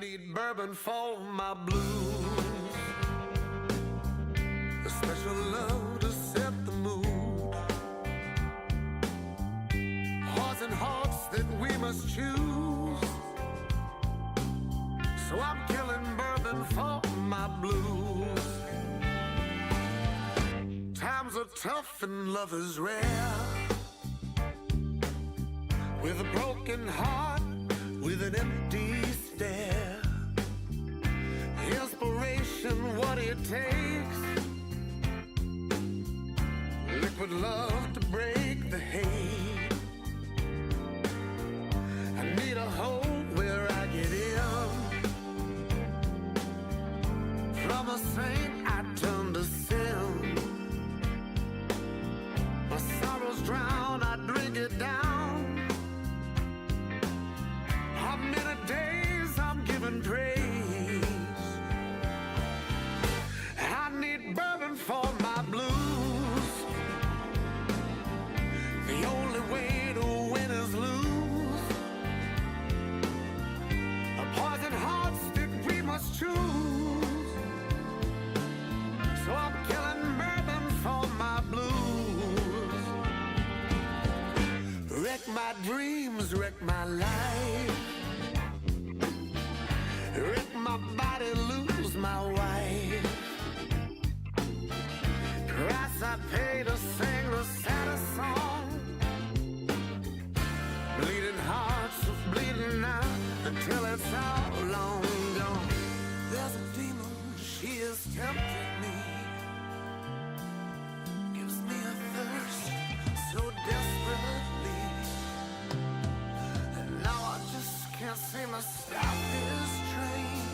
need bourbon for my blues, a special love to set the mood, hearts and hearts that we must choose. So I'm killing bourbon for my blues. Times are tough and love is rare, with a broken heart, with an empty stare. Inspiration, what it takes. Liquid love to break the hate. I need a home where I get in. From a saint I turn to sin. My sorrows drown, I drink it down. How many days I'm giving praise. I need bourbon for my blues. The only way to win is lose. A poison hearts that we must choose. So I'm killing bourbon for my blues. Wreck my dreams, wreck my life. Wreck my body, lose my wife. Price I pay to sing the saddest song. Bleeding hearts are bleeding out until it's all long gone. There's a demon, she is tempting me. Gives me a thirst so desperately. And now I just can't seem to stop this train.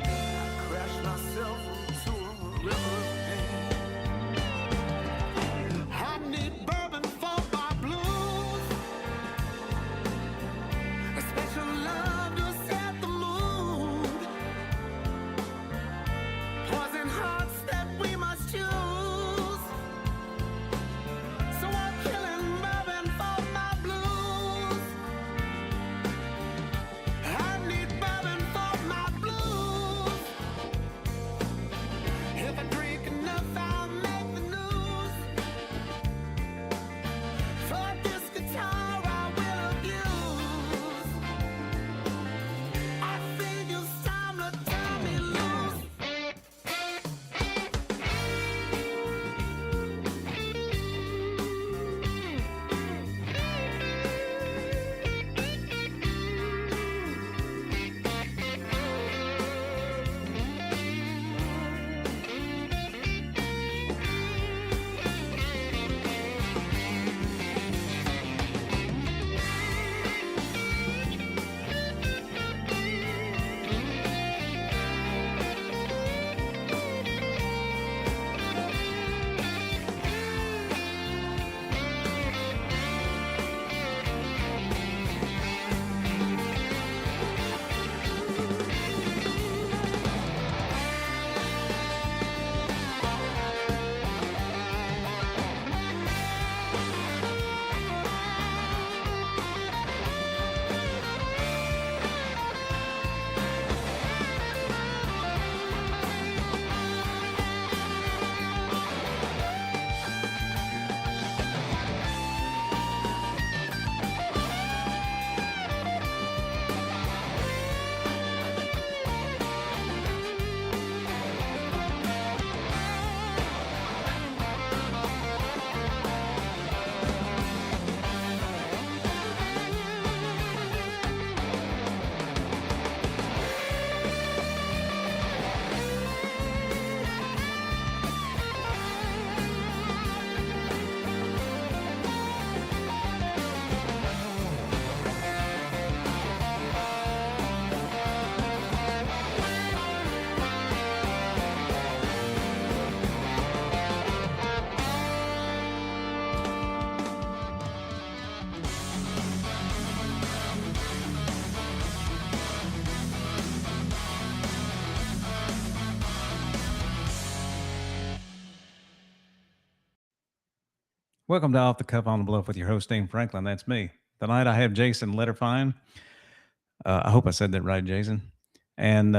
I crash myself into a river of pain. I need bourbon for my blues, a special love to set the mood, poison hearts that we must choose. So I'm killing bourbon for my blues. I need bourbon for my blues. If I drink enough, I'll make the news. For this guitar I will abuse. I think it's time to turn me loose. Welcome to Off the Cuff on the Bluff with your host, Dane Franklin. That's me. Tonight I have Jason Lederfine. I hope I said that right, Jason. And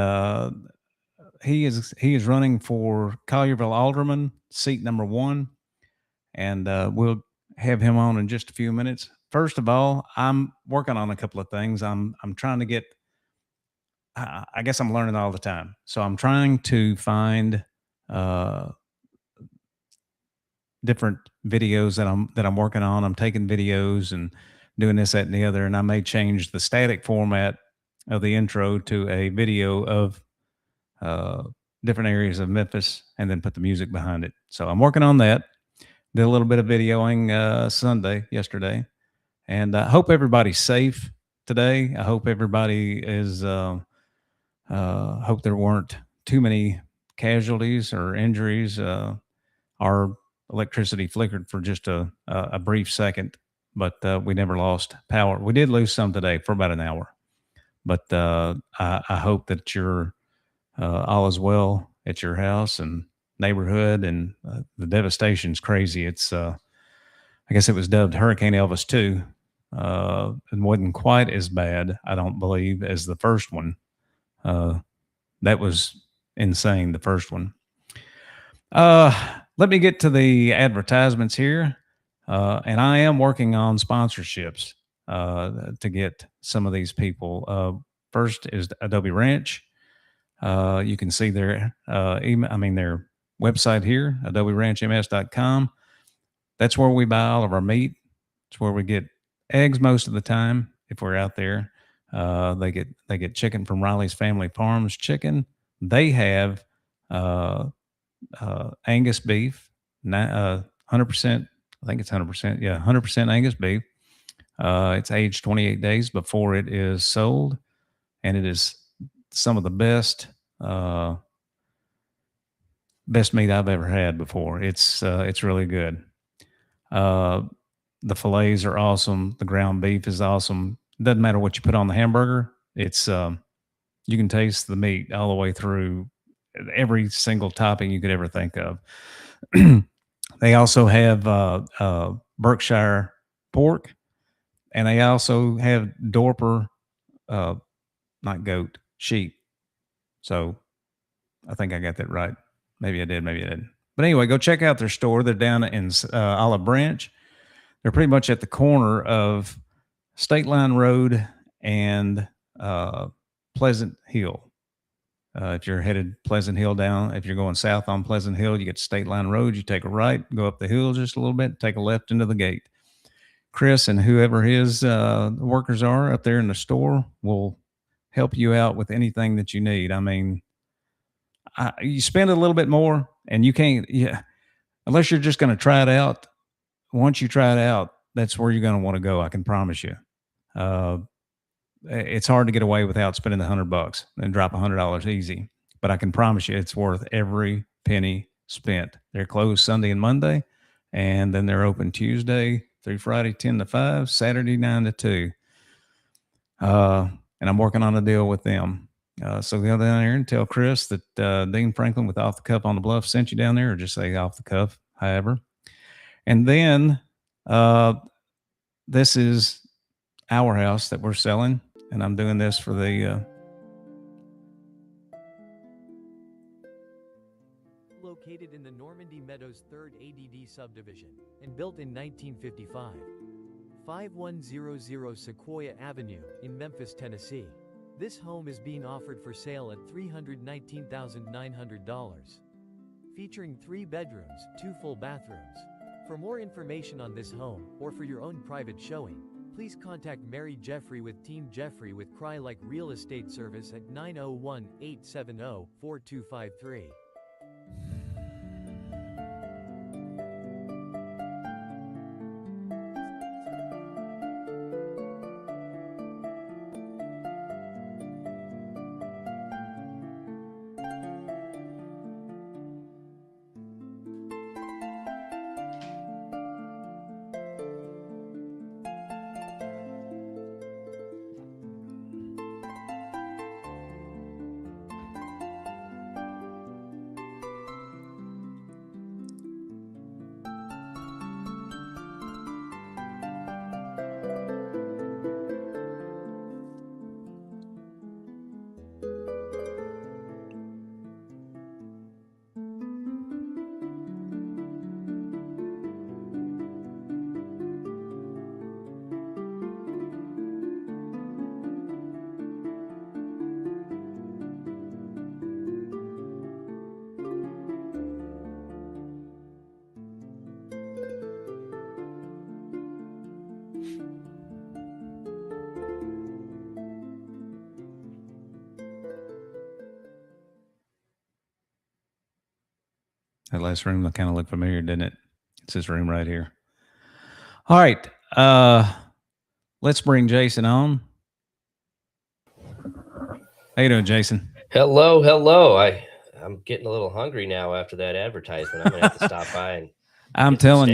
he is running for Collierville Alderman, seat number 1, and we'll have him on in just a few minutes. First of all, I'm working on a couple of things. I'm trying to get. I guess I'm learning all the time, so I'm trying to find uh, different videos that I'm working on. I'm taking videos and doing this, that, and the other, and I may change the static format of the intro to a video of uh, different areas of Memphis, and then put the music behind it. So I'm working on that. Did a little bit of videoing yesterday, and I hope everybody's safe today. I hope everybody is. Hope there weren't too many casualties or injuries. Our electricity flickered for just a brief second, but we never lost power. We did lose some today for about an hour, but I hope that you're all is well at your house and neighborhood. And the devastation's crazy. It's I guess it was dubbed Hurricane Elvis too. It wasn't quite as bad, I don't believe, as the first one. That was insane, the first one. Let me get to the advertisements here. And I am working on sponsorships to get some of these people. First is Adobe Ranch. You can see their their website here, adoberanchms.com. That's where we buy all of our meat. It's where we get eggs most of the time if we're out there. They get chicken from Riley's Family Farms Chicken. They have Angus beef, 100%. I think it's 100%. Yeah, 100% Angus beef. It's aged 28 days before it is sold, and it is some of the best meat I've ever had before. It's really good. The fillets are awesome. The ground beef is awesome. Doesn't matter what you put on the hamburger. It's you can taste the meat all the way through every single topping you could ever think of. They also have Berkshire pork, and they also have Dorper, not goat, sheep. So I think I got that right. Maybe I did, maybe I didn't. But anyway, go check out their store. They're down in Olive Branch. They're pretty much at the corner of State Line Road and Pleasant Hill. If you're headed Pleasant Hill down, if you're going south on Pleasant Hill, you get to State Line Road, you take a right, go up the hill just a little bit, take a left into the gate. Chris and whoever his workers are up there in the store will help you out with anything that you need. I mean, you spend a little bit more and you can't, unless you're just going to try it out. Once you try it out, that's where you're going to want to go. I can promise you. It's hard to get away without spending $100 and drop $100 easy. But I can promise you it's worth every penny spent. They're closed Sunday and Monday, and then they're open Tuesday through Friday, 10 to 5, Saturday, 9 to 2. And I'm working on a deal with them. So go down there and tell Chris that Dean Franklin with Off the Cuff on the Bluff sent you down there, or just say Off the Cuff, however. And then this is our house that we're selling, and I'm doing this for the located in the Normandy Meadows 3rd ADD subdivision and built in 1955. 5100 Sequoia Avenue in Memphis, Tennessee. This home is being offered for sale at $319,900. Featuring 3 bedrooms, 2 full bathrooms. For more information on this home, or for your own private showing, please contact Mary Jeffrey with Team Jeffrey with Cry Like Real Estate Service at 901-870-4253. That last room kind of looked familiar, didn't it? It's this room right here. All right. Let's bring Jason on. How you doing, Jason? Hello, hello. I'm getting a little hungry now after that advertisement. I'm gonna have to stop by and I'm get some telling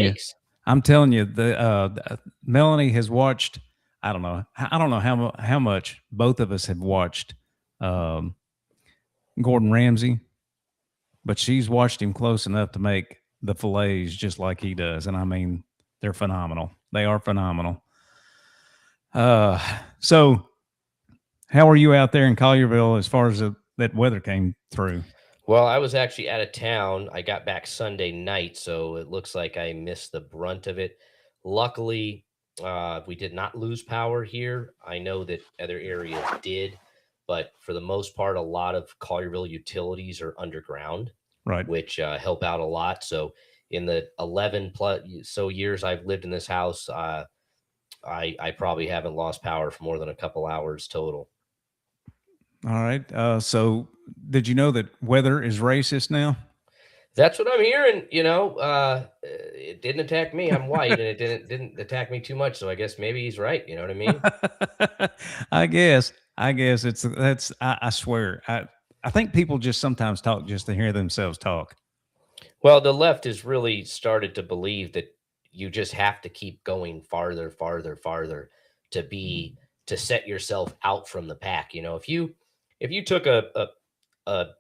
you, steaks. the Melanie has watched. I don't know. How much both of us have watched um, Gordon Ramsay, but she's watched him close enough to make the fillets just like he does, and I mean they're phenomenal. They are phenomenal. So how are you out there in Collierville as far as that weather came through? Well, I was actually out of town. I got back Sunday night, so it looks like I missed the brunt of it. Luckily, we did not lose power here. I know that other areas did, but for the most part, a lot of Collierville utilities are underground, Right. which help out a lot. So in the 11 plus so years I've lived in this house, I probably haven't lost power for more than a couple hours total. All right. So did you know that weather is racist now? That's what I'm hearing. It didn't attack me. I'm white, and it didn't attack me too much. So I guess maybe he's right. You know what I mean? I guess. I swear. I think people just sometimes talk just to hear themselves talk. Well, the left has really started to believe that you just have to keep going farther, farther, farther to set yourself out from the pack. If you took a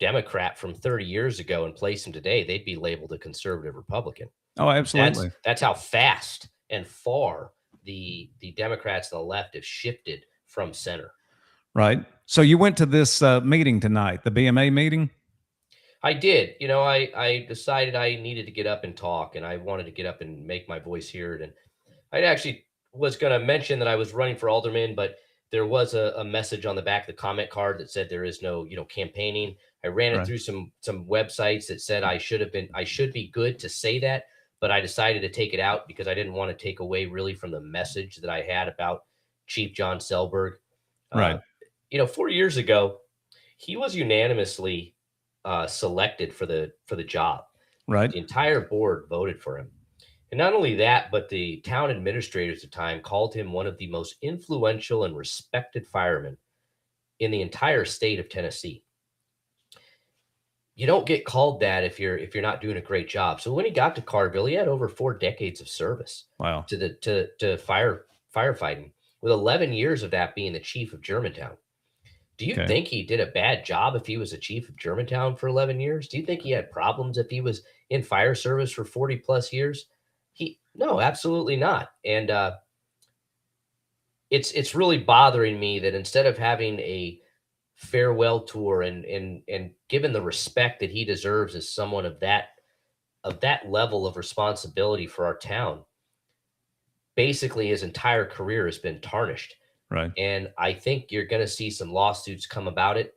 Democrat from 30 years ago and placed him today, they'd be labeled a conservative Republican. Oh, absolutely. That's how fast and far the Democrats and the left have shifted from center. Right. So you went to this meeting tonight, the BMA meeting? I did. I decided I needed to get up and talk, and I wanted to get up and make my voice heard. And I actually was going to mention that I was running for alderman, but there was a message on the back of the comment card that said there is no, campaigning. I ran it Right. through some websites that said I should be good to say that, but I decided to take it out because I didn't want to take away really from the message that I had about Chief John Selberg. Right. 4 years ago, he was unanimously selected for the job. Right. The entire board voted for him. And not only that, but the town administrators at the time called him one of the most influential and respected firemen in the entire state of Tennessee. You don't get called that if you're not doing a great job. So when he got to Collierville, he had over 4 decades of service Wow. to firefighting, with 11 years of that being the chief of Germantown. Do you think he did a bad job if he was a chief of Germantown for 11 years? Do you think he had problems if he was in fire service for 40 plus years? No, absolutely not. And it's really bothering me that instead of having a farewell tour and given the respect that he deserves as someone of that level of responsibility for our town, basically his entire career has been tarnished. Right. And I think you're going to see some lawsuits come about it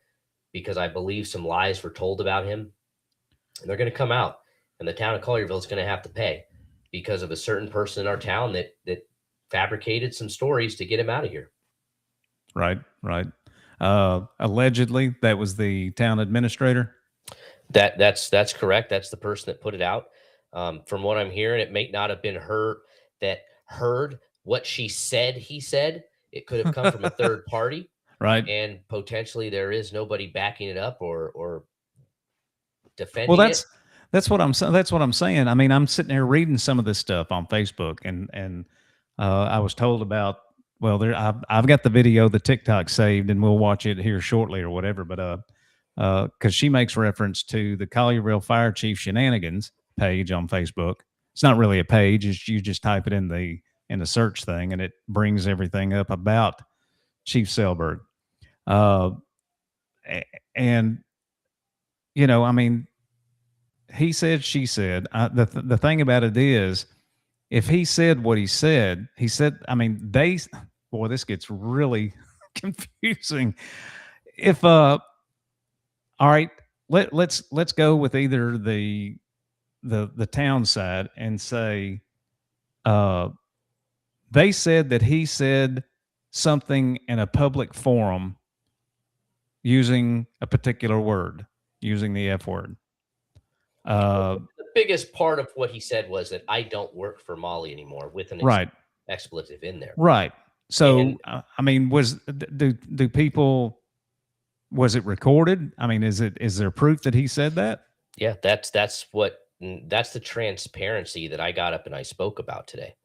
because I believe some lies were told about him, and they're going to come out, and the town of Collierville is going to have to pay because of a certain person in our town that fabricated some stories to get him out of here. Right. Right. Allegedly, that was the town administrator. That's correct. That's the person that put it out. From what I'm hearing, it may not have been her that heard what she said. He said it could have come from a third party, Right. and potentially there is nobody backing it up or defending Well, it. that's what I'm saying. I mean, I'm sitting here reading some of this stuff on Facebook, and I was told about. Well, I've got the video, the TikTok saved, and we'll watch it here shortly or whatever. But because she makes reference to the Collierville Fire Chief Shenanigans page on Facebook. It's not really a page; it's you just type it in the search thing, and it brings everything up about Chief Selberg. And I mean, he said, she said. The thing about it is, if he said what he said, I mean, boy, this gets really confusing. If all right, let's go with either the town side and say, they said that he said something in a public forum using a particular word, using the F word. The biggest part of what he said was that I don't work for Molly anymore, with an Right. expletive in there. Right. So, And I mean, do people, was it recorded? I mean, is there proof that he said that? yeah, that's the transparency that I got up and I spoke about today.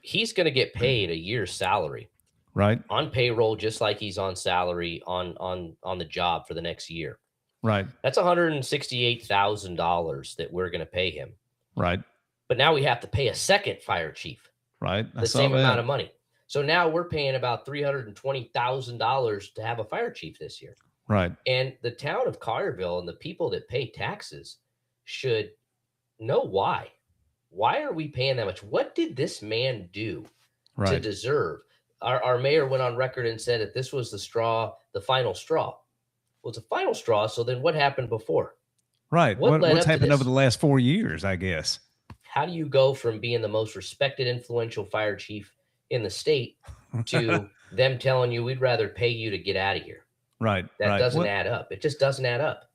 He's going to get paid a year's salary Right. on payroll, just like he's on salary on the job for the next year. Right. That's $168,000 that we're going to pay him. Right. But now we have to pay a second fire chief Right. I the saw same amount that. of money. So now we're paying about $320,000 to have a fire chief this year. Right. And the town of Collierville and the people that pay taxes should know why. Why are we paying that much? What did this man do to Right. deserve? Our mayor went on record and said that this was the final straw. Well, it's a final straw. So then what happened before? Right. What led What's up to happened over this? the last 4 years, I guess. How do you go from being the most respected, influential fire chief in the state to them telling you we'd rather pay you to get out of here? Right. That right. doesn't add up. It just doesn't add up.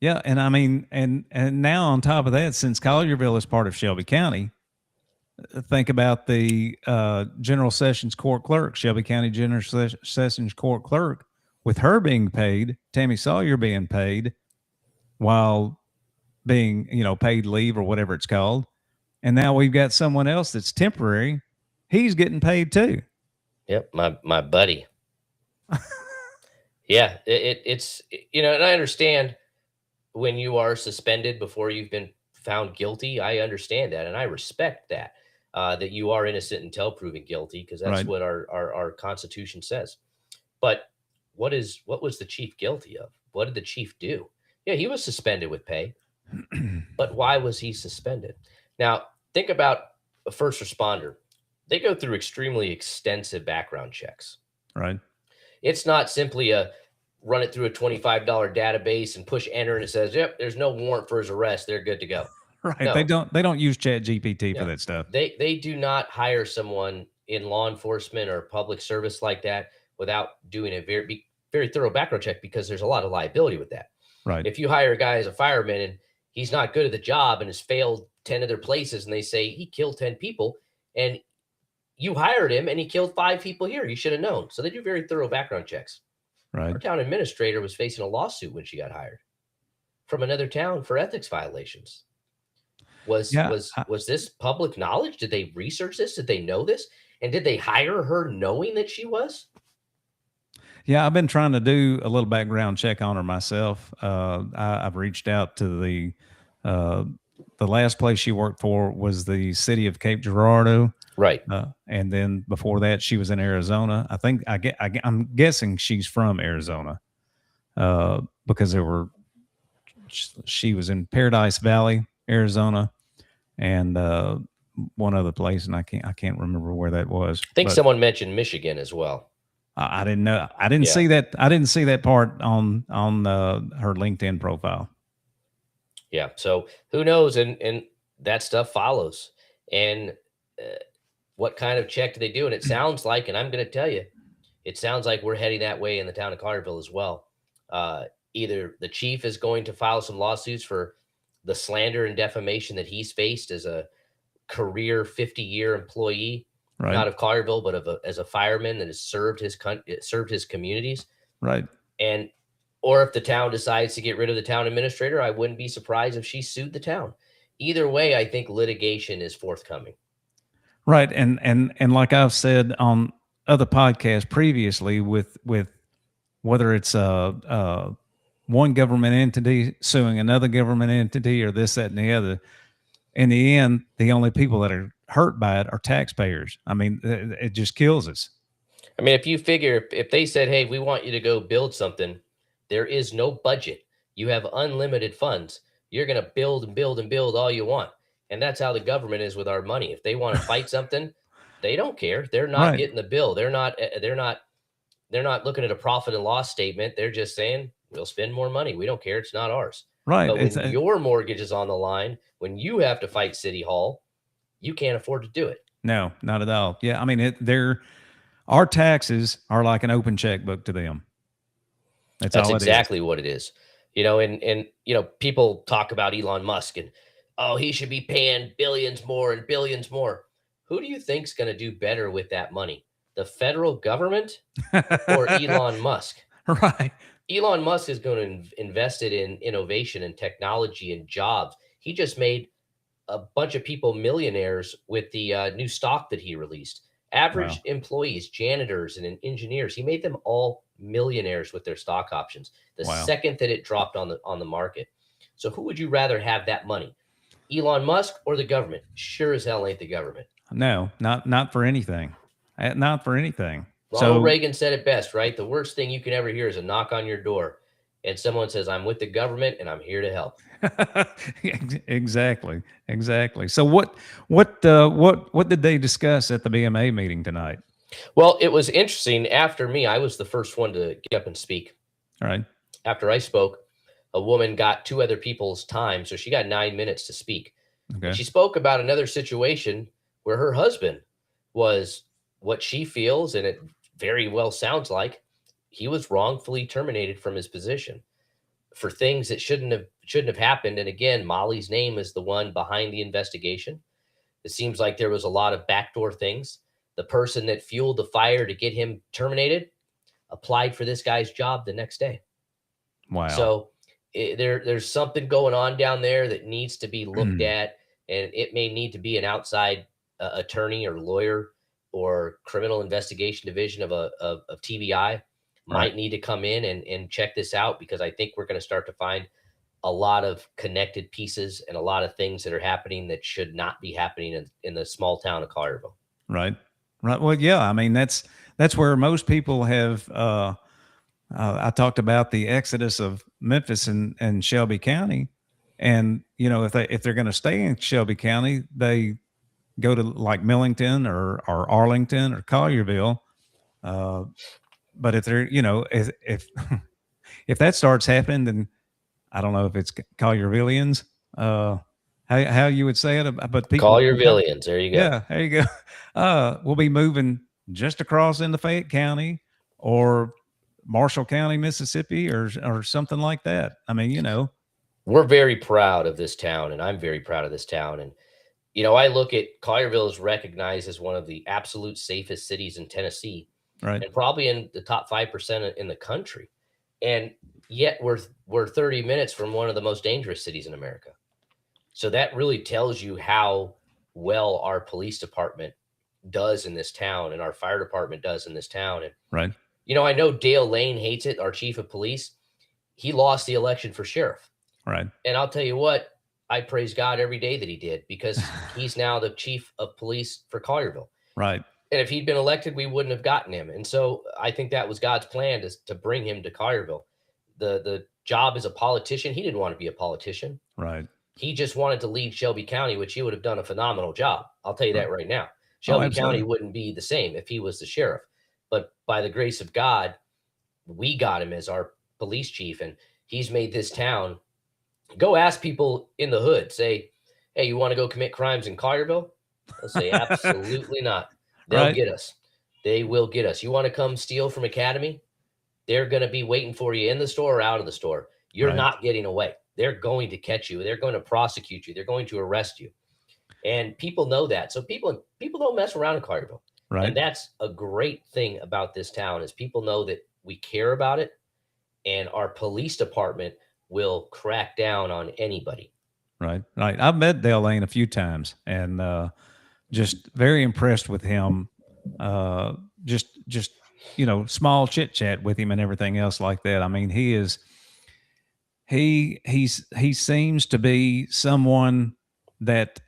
Yeah, and I mean, and now on top of that, since Collierville is part of Shelby County, think about the General Sessions Court clerk, Shelby County General Sessions Court clerk, with her being paid, Tammy Sawyer being paid, while being, paid leave or whatever it's called, and now we've got someone else that's temporary. He's getting paid too. Yep, my buddy. Yeah, it's and I understand when you are suspended before you've been found guilty. I understand that, and I respect that that you are innocent until proven guilty, because that's Right. what our Constitution says. But what was the chief guilty of? What did the chief do? Yeah, he was suspended with pay, but why was he suspended? Now, think about a first responder. They go through extremely extensive background checks. Right. It's not simply a run it through a $25 database and push enter and it says, yep, there's no warrant for his arrest. They're good to go. Right. No. They don't use Chat GPT for No. that stuff. They do not hire someone in law enforcement or public service like that without doing a very thorough background check, because there's a lot of liability with that. Right. If you hire a guy as a fireman and he's not good at the job and has failed 10 other places and they say he killed 10 people and you hired him and he killed 5 people here, you should have known. So they do very thorough background checks. Right. Our town administrator was facing a lawsuit when she got hired from another town for ethics violations. Was this public knowledge? Did they research this? Did they know this? And did they hire her knowing that she was? Yeah, I've been trying to do a little background check on her myself. I've reached out to the last place she worked for was the city of Cape Girardeau. Right. And then before that, she was in Arizona. I'm guessing she's from Arizona because she was in Paradise Valley, Arizona, and one other place, and I can't remember where that was. I think someone mentioned Michigan as well. I didn't know. I didn't see that. I didn't see that part on her LinkedIn profile. Yeah. So who knows? And that stuff follows. And what kind of check do they do? And it sounds like, and I'm going to tell you, it sounds like we're heading that way in the town of Collierville as well. Either the chief is going to file some lawsuits for the slander and defamation that he's faced as a career 50-year employee, Right. not of Collierville, but as a fireman that has served his communities. Right. Or if the town decides to get rid of the town administrator, I wouldn't be surprised if she sued the town. Either way, I think litigation is forthcoming. Right. And like I've said on other podcasts previously, with whether it's one government entity suing another government entity or this, that, and the other, in the end, the only people that are hurt by it are taxpayers. I mean, it just kills us. I mean, if you figure, if they said, hey, we want you to go build something, there is no budget. You have unlimited funds. You're going to build and build and build all you want. And that's how the government is with our money. If they want to fight something, they don't care. They're not getting the bill. They're not looking at a profit and loss statement. They're just saying, we'll spend more money. We don't care. It's not ours. Right. But when your mortgage is on the line, when you have to fight City Hall, you can't afford to do it. No, not at all. Yeah. I mean, our taxes are like an open checkbook to them. That's That's all exactly what it is. And people talk about Elon Musk and, oh, he should be paying billions more and billions more. Who do you think's going to do better with that money? The federal government or Elon Musk? Right. Elon Musk is going to invest it in innovation and technology and jobs. He just made a bunch of people millionaires with the new stock that he released. Average Wow. employees, janitors, and engineers, he made them all millionaires with their stock options the Wow. second that it dropped on the market. So who would you rather have that money? Elon Musk or the government? Sure as hell ain't the government. No, not for anything. Not for anything. Ronald So Reagan said it best, right? The worst thing you can ever hear is a knock on your door and someone says, I'm with the government and I'm here to help. exactly. So what did they discuss at the BMA meeting tonight? Well, it was interesting. After me, I was the first one to get up and speak. All right. After I spoke, a woman got 2 other people's time, so she got 9 minutes to speak. Okay. And she spoke about another situation where her husband was what she feels, and it very well sounds like he was wrongfully terminated from his position for things that shouldn't have happened. And again, Molly's name is the one behind the investigation. It seems like there was a lot of backdoor things. The person that fueled the fire to get him terminated applied for this guy's job the next day. Wow. So there's something going on down there that needs to be looked at, and it may need to be an outside attorney or lawyer or criminal investigation division of TBI might need to come in and check this out, because I think we're going to start to find a lot of connected pieces and a lot of things that are happening that should not be happening in the small town of Collierville. Right. Well, yeah. I mean, that's where most people have. I talked about the exodus of Memphis and Shelby County, and if they're going to stay in Shelby County, they go to like Millington or Arlington or Collierville. But if they're if if that starts happening, then I don't know if it's Colliervillians, how you would say it, but people Colliervillians. There you go. Yeah, there you go. We'll be moving just across into Fayette County or Marshall County, Mississippi, or something like that. I mean, we're very proud of this town, and I'm very proud of this town. And I look at Collierville is recognized as one of the absolute safest cities in Tennessee, right? And probably in the top 5% in the country. And yet we're 30 minutes from one of the most dangerous cities in America. So that really tells you how well our police department does in this town and our fire department does in this town. And, right. I know Dale Lane hates it, our chief of police. He lost the election for sheriff. Right. And I'll tell you what, I praise God every day that he did, because he's now the chief of police for Collierville. Right. And if he'd been elected, we wouldn't have gotten him. And so I think that was God's plan, to bring him to Collierville. The job as a politician, he didn't want to be a politician. Right. He just wanted to lead Shelby County, which he would have done a phenomenal job. I'll tell you that right now. Shelby County wouldn't be the same if he was the sheriff. But by the grace of God, we got him as our police chief, and he's made this town. Go ask people in the hood, say, hey, you want to go commit crimes in Collierville? They'll say, absolutely not. They'll get us. They will get us. You want to come steal from Academy? They're going to be waiting for you in the store or out of the store. You're not getting away. They're going to catch you. They're going to prosecute you. They're going to arrest you. And people know that. So people don't mess around in Collierville. Right. And that's a great thing about this town, is people know that we care about it, and our police department will crack down on anybody. Right. I've met Dale Lane a few times, and just very impressed with him. Just small chit chat with him and everything else like that. I mean, he seems to be someone that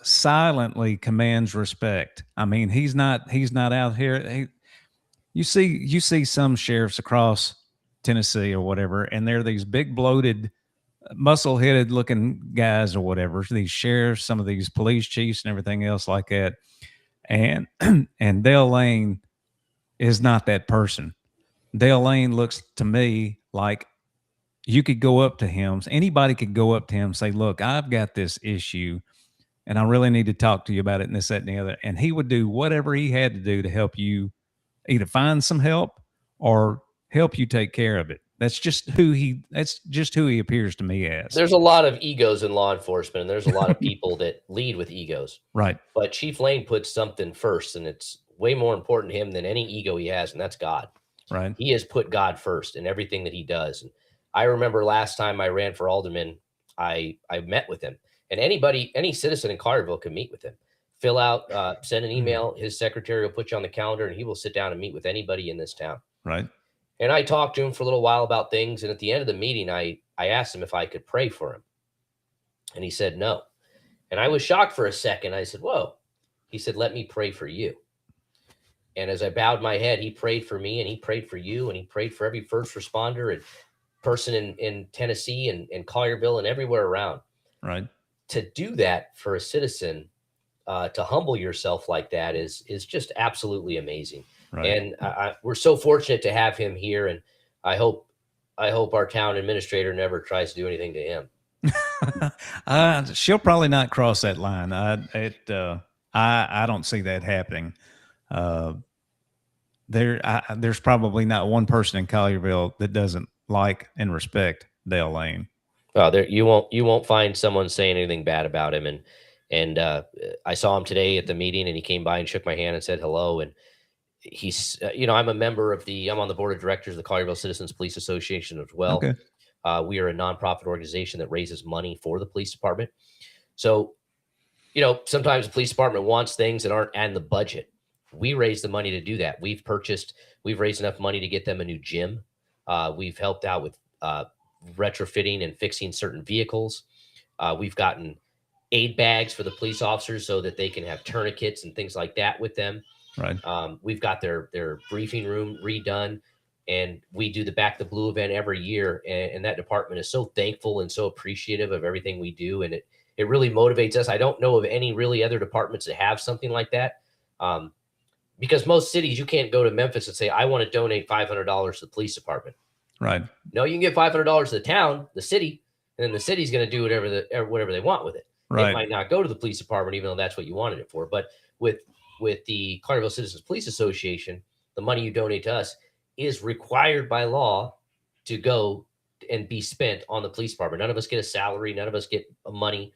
silently commands respect. I mean, he's not out here. You see some sheriffs across Tennessee or whatever, and they're these big bloated, muscle-headed looking guys or whatever. These sheriffs, some of these police chiefs, and everything else like that. And Dale Lane is not that person. Dale Lane looks to me like you could go up to him. Anybody could go up to him and say, look, I've got this issue and I really need to talk to you about it, and this, that, and the other. And he would do whatever he had to do to help you either find some help or help you take care of it. That's just who he appears to me as. There's a lot of egos in law enforcement, and there's a lot of people that lead with egos. Right. But Chief Lane puts something first, and it's way more important to him than any ego he has, and that's God. Right. He has put God first in everything that he does. And I remember last time I ran for alderman, I met with him, and any citizen in Collierville can meet with him. Fill out, send an email. His secretary will put you on the calendar, and he will sit down and meet with anybody in this town. Right. And I talked to him for a little while about things. And at the end of the meeting, I asked him if I could pray for him. And he said no. And I was shocked for a second. I said, whoa. He said, let me pray for you. And as I bowed my head, he prayed for me, and he prayed for you, and he prayed for every first responder and person in Tennessee and Collierville and everywhere around. Right. To do that for a citizen, to humble yourself like that is just absolutely amazing. Right. And we're so fortunate to have him here. And I hope our town administrator never tries to do anything to him. She'll probably not cross that line. I don't see that happening. There's probably not one person in Collierville that doesn't like and respect Dale Lane. Well, you won't find someone saying anything bad about him. And I saw him today at the meeting, and he came by and shook my hand and said hello. And he's, I'm a member I'm on the board of directors of the Collierville Citizens Police Association as well. Okay. We are a nonprofit organization that raises money for the police department. So, sometimes the police department wants things that aren't in the budget. We raise the money to do that. We've raised enough money to get them a new gym. We've helped out with retrofitting and fixing certain vehicles. We've gotten aid bags for the police officers so that they can have tourniquets and things like that with them. Right. We've got their briefing room redone, and we do the Back the Blue event every year. And that department is so thankful and so appreciative of everything we do. And it really motivates us. I don't know of any really other departments that have something like that. Because most cities, you can't go to Memphis and say, I want to donate $500 to the police department. Right. No, you can get $500 to the town, the city, and then the city's going to do whatever they want with it. Right. It might not go to the police department, even though that's what you wanted it for. But with the Collierville Citizens Police Association, the money you donate to us is required by law to go and be spent on the police department. None of us get a salary. None of us get money.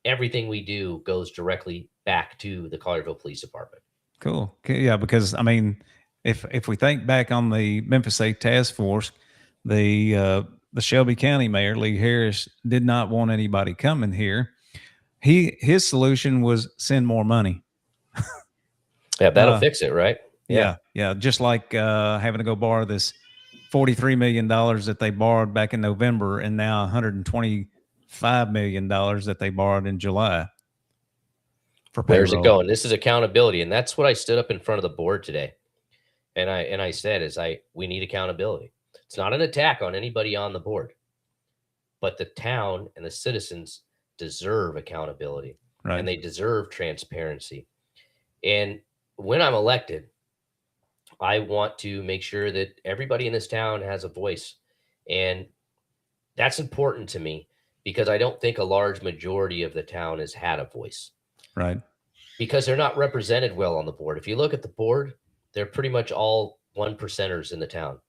Everything we do goes directly back to the Collierville Police Department. Cool. Yeah, because I mean, if we think back on the Memphis 8 Task Force, the Shelby County Mayor Lee Harris did not want anybody coming here. His solution was send more money. Yeah, that'll fix it, right? Yeah. Just like having to go borrow this $43 million that they borrowed back in November, and now $125 million that they borrowed in July. Where's it going? This is accountability. And that's what I stood up in front of the board today. And I said, we need accountability. It's not an attack on anybody on the board, but the town and the citizens deserve accountability. Right. And they deserve transparency. And when I'm elected, I want to make sure that everybody in this town has a voice. And that's important to me because I don't think a large majority of the town has had a voice. Right. Because they're not represented well on the board. If you look at the board, they're pretty much all 1%ers in the town.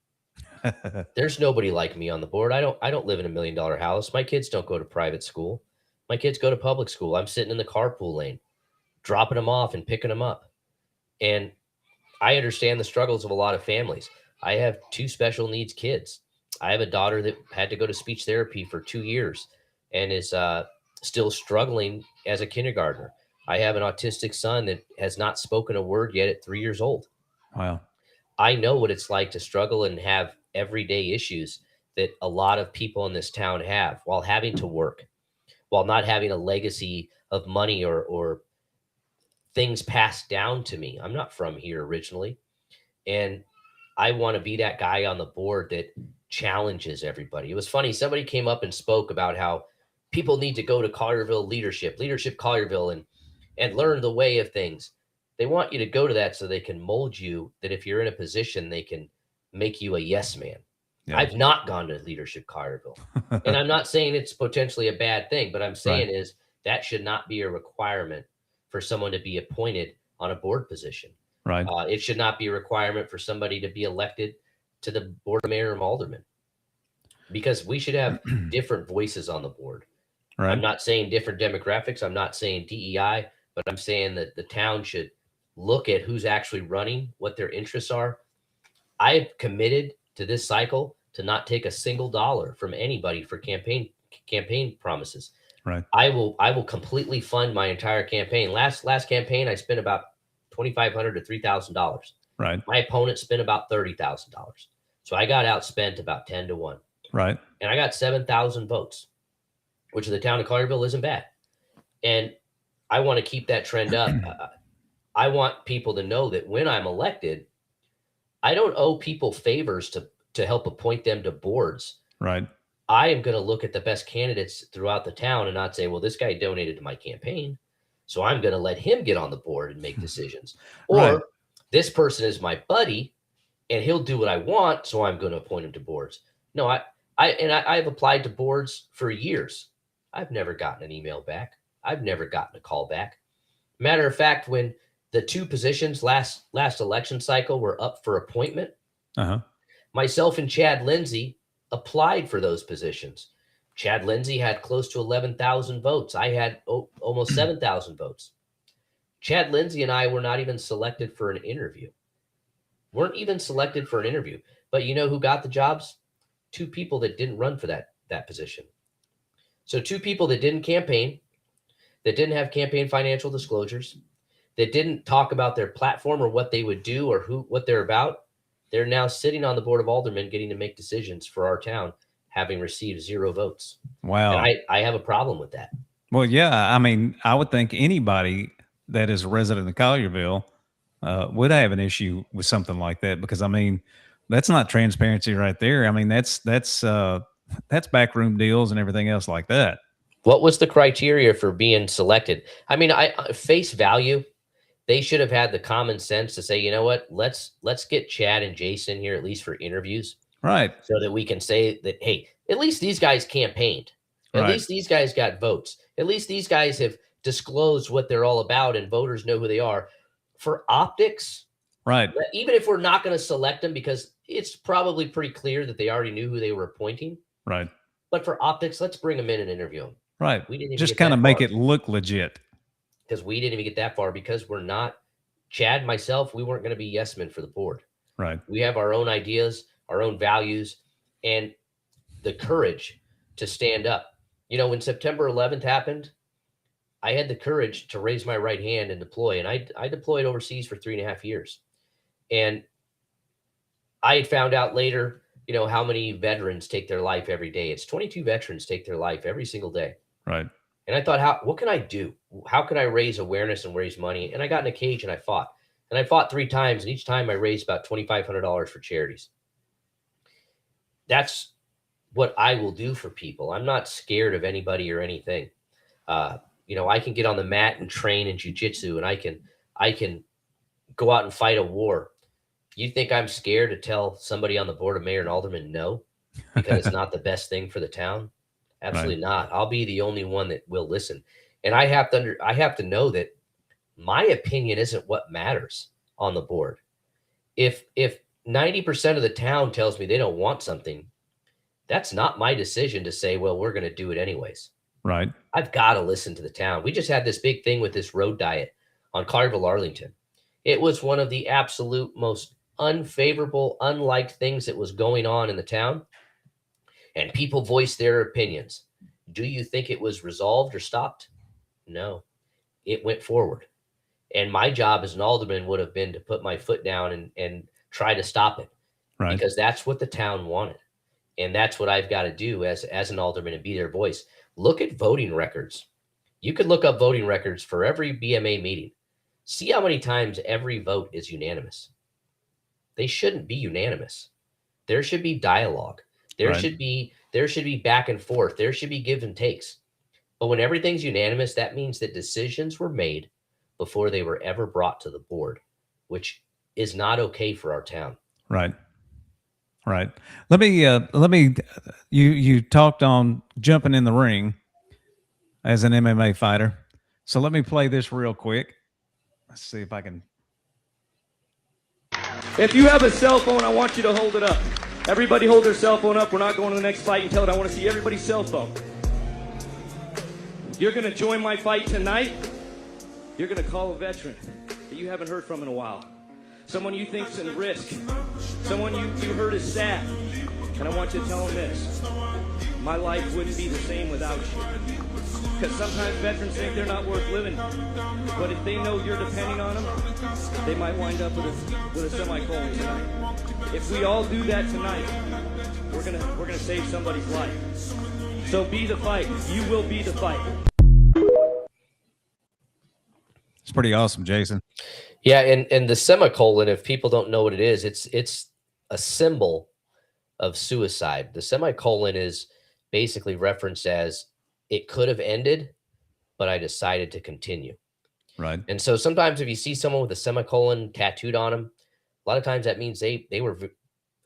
There's nobody like me on the board. I don't live in $1 million house. My kids don't go to private school. My kids go to public school. I'm sitting in the carpool lane, dropping them off and picking them up. And I understand the struggles of a lot of families. I have 2 special needs kids. I have a daughter that had to go to speech therapy for 2 years and is still struggling as a kindergartner. I have an autistic son that has not spoken a word yet at 3 years old. Wow. I know what it's like to struggle and have everyday issues that a lot of people in this town have while having to work, while not having a legacy of money or things passed down to me. I'm not from here originally. And I want to be that guy on the board that challenges everybody. It was funny. Somebody came up and spoke about how people need to go to Collierville leadership Collierville and learn the way of things. They want you to go to that so they can mold you, that if you're in a position, they can make you a yes man. Yeah. I've not gone to leadership Collierville. And I'm not saying it's potentially a bad thing, but I'm saying is that should not be a requirement for someone to be appointed on a board position. Right. It should not be a requirement for somebody to be elected to the board of mayor and alderman. because we should have different voices on the board. Right. I'm not saying different demographics. I'm not saying DEI, but I'm saying that the town should look at who's actually running, what their interests are. I've committed to this cycle to not take a single dollar from anybody for campaign promises. Right. I will completely fund my entire campaign. Last campaign, I spent about $2,500 to $3,000. Right. My opponent spent about $30,000. So I got outspent about 10 to 1. Right. And I got 7,000 votes, which in the town of Collierville isn't bad. And I want to keep that trend up. I want people to know that when I'm elected, I don't owe people favors to help appoint them to boards. Right. I am going to look at the best candidates throughout the town and not say, well, this guy donated to my campaign, so I'm going to let him get on the board and make decisions. Or Right. this person is my buddy and he'll do what I want, so I'm going to appoint him to boards. No, I've applied to boards for years. I've never gotten an email back. I've never gotten a call back. Matter of fact, when the two positions last election cycle were up for appointment, myself and Chad Lindsay applied for those positions. Chad Lindsay had close to 11,000 votes. I had almost 7,000 votes. Chad Lindsay and I were not even selected for an interview. Weren't even selected for an interview. But you know who got the jobs? Two people that didn't run for that position. So two people that didn't campaign, that didn't have campaign financial disclosures, that didn't talk about their platform or what they would do or what they're about. They're now sitting on the board of aldermen getting to make decisions for our town, having received 0 votes. Wow. And I have a problem with that. Well, yeah. I mean, I would think anybody that is a resident of Collierville would have an issue with something like that, because I mean, that's not transparency right there. I mean, that's backroom deals and everything else like that. What was the criteria for being selected? I mean, face value, they should have had the common sense to say, you know what, let's get Chad and Jason here at least for interviews. Right. So that we can say that, hey, at least these guys campaigned. At least these guys got votes. At least these guys have disclosed what they're all about and voters know who they are. For optics, right, even if we're not going to select them because it's probably pretty clear that they already knew who they were appointing. Right. But for optics, let's bring them in and interview them. Right. We didn't just kind of make it look legit. Because we didn't even get that far, because we're not, Chad, myself, we weren't going to be yes men for the board. Right. We have our own ideas, our own values, and the courage to stand up. You know, when September 11th happened, I had the courage to raise my right hand and deploy. And I deployed overseas for 3.5 years. And I had found out later, you know, how many veterans take their life every day. It's 22 veterans take their life every single day. Right. And I thought, what can I do? How can I raise awareness and raise money? And I got in a cage and I fought. And I fought 3 times. And each time I raised about $2,500 for charities. That's what I will do for people. I'm not scared of anybody or anything. You know, I can get on the mat and train in jiu-jitsu, and I can go out and fight a war. You think I'm scared to tell somebody on the board of mayor and alderman no, because it's not the best thing for the town? Absolutely not. I'll be the only one that will listen. And I have to know that my opinion isn't what matters on the board. If 90% of the town tells me they don't want something, that's not my decision to say, well, we're going to do it anyways. Right. I've got to listen to the town. We just had this big thing with this road diet on Collierville, Arlington. It was one of the absolute most unfavorable, unliked things that was going on in the town. And people voiced their opinions. Do you think it was resolved or stopped? No, it went forward. And my job as an alderman would have been to put my foot down and try to stop it. Right. Because that's what the town wanted. And that's what I've got to do as an alderman and be their voice. Look at voting records. You could look up voting records for every BMA meeting. See how many times every vote is unanimous. They shouldn't be unanimous. There should be dialogue. There should be back and forth. There should be give and takes. But when everything's unanimous, that means that decisions were made before they were ever brought to the board, which is not okay for our town. Right. Right. Let me, you talked on jumping in the ring as an MMA fighter. So let me play this real quick. Let's see if I can. If you have a cell phone, I want you to hold it up. Everybody hold their cell phone up. We're not going to the next fight until I want to see everybody's cell phone. You're going to join my fight tonight. You're going to call a veteran that you haven't heard from in a while. Someone you think's in risk. Someone you heard is sad. And I want you to tell them this. My life wouldn't be the same without you. Because sometimes veterans think they're not worth living. But if they know you're depending on them, they might wind up with a semicolon tonight. If we all do that tonight, we're gonna save somebody's life. So be the fight. You will be the fight. It's pretty awesome, Jason. Yeah, and the semicolon, if people don't know what it is, it's a symbol of suicide. The semicolon is basically referenced as it could have ended, but I decided to continue. Right. And so sometimes if you see someone with a semicolon tattooed on them, a lot of times that means they were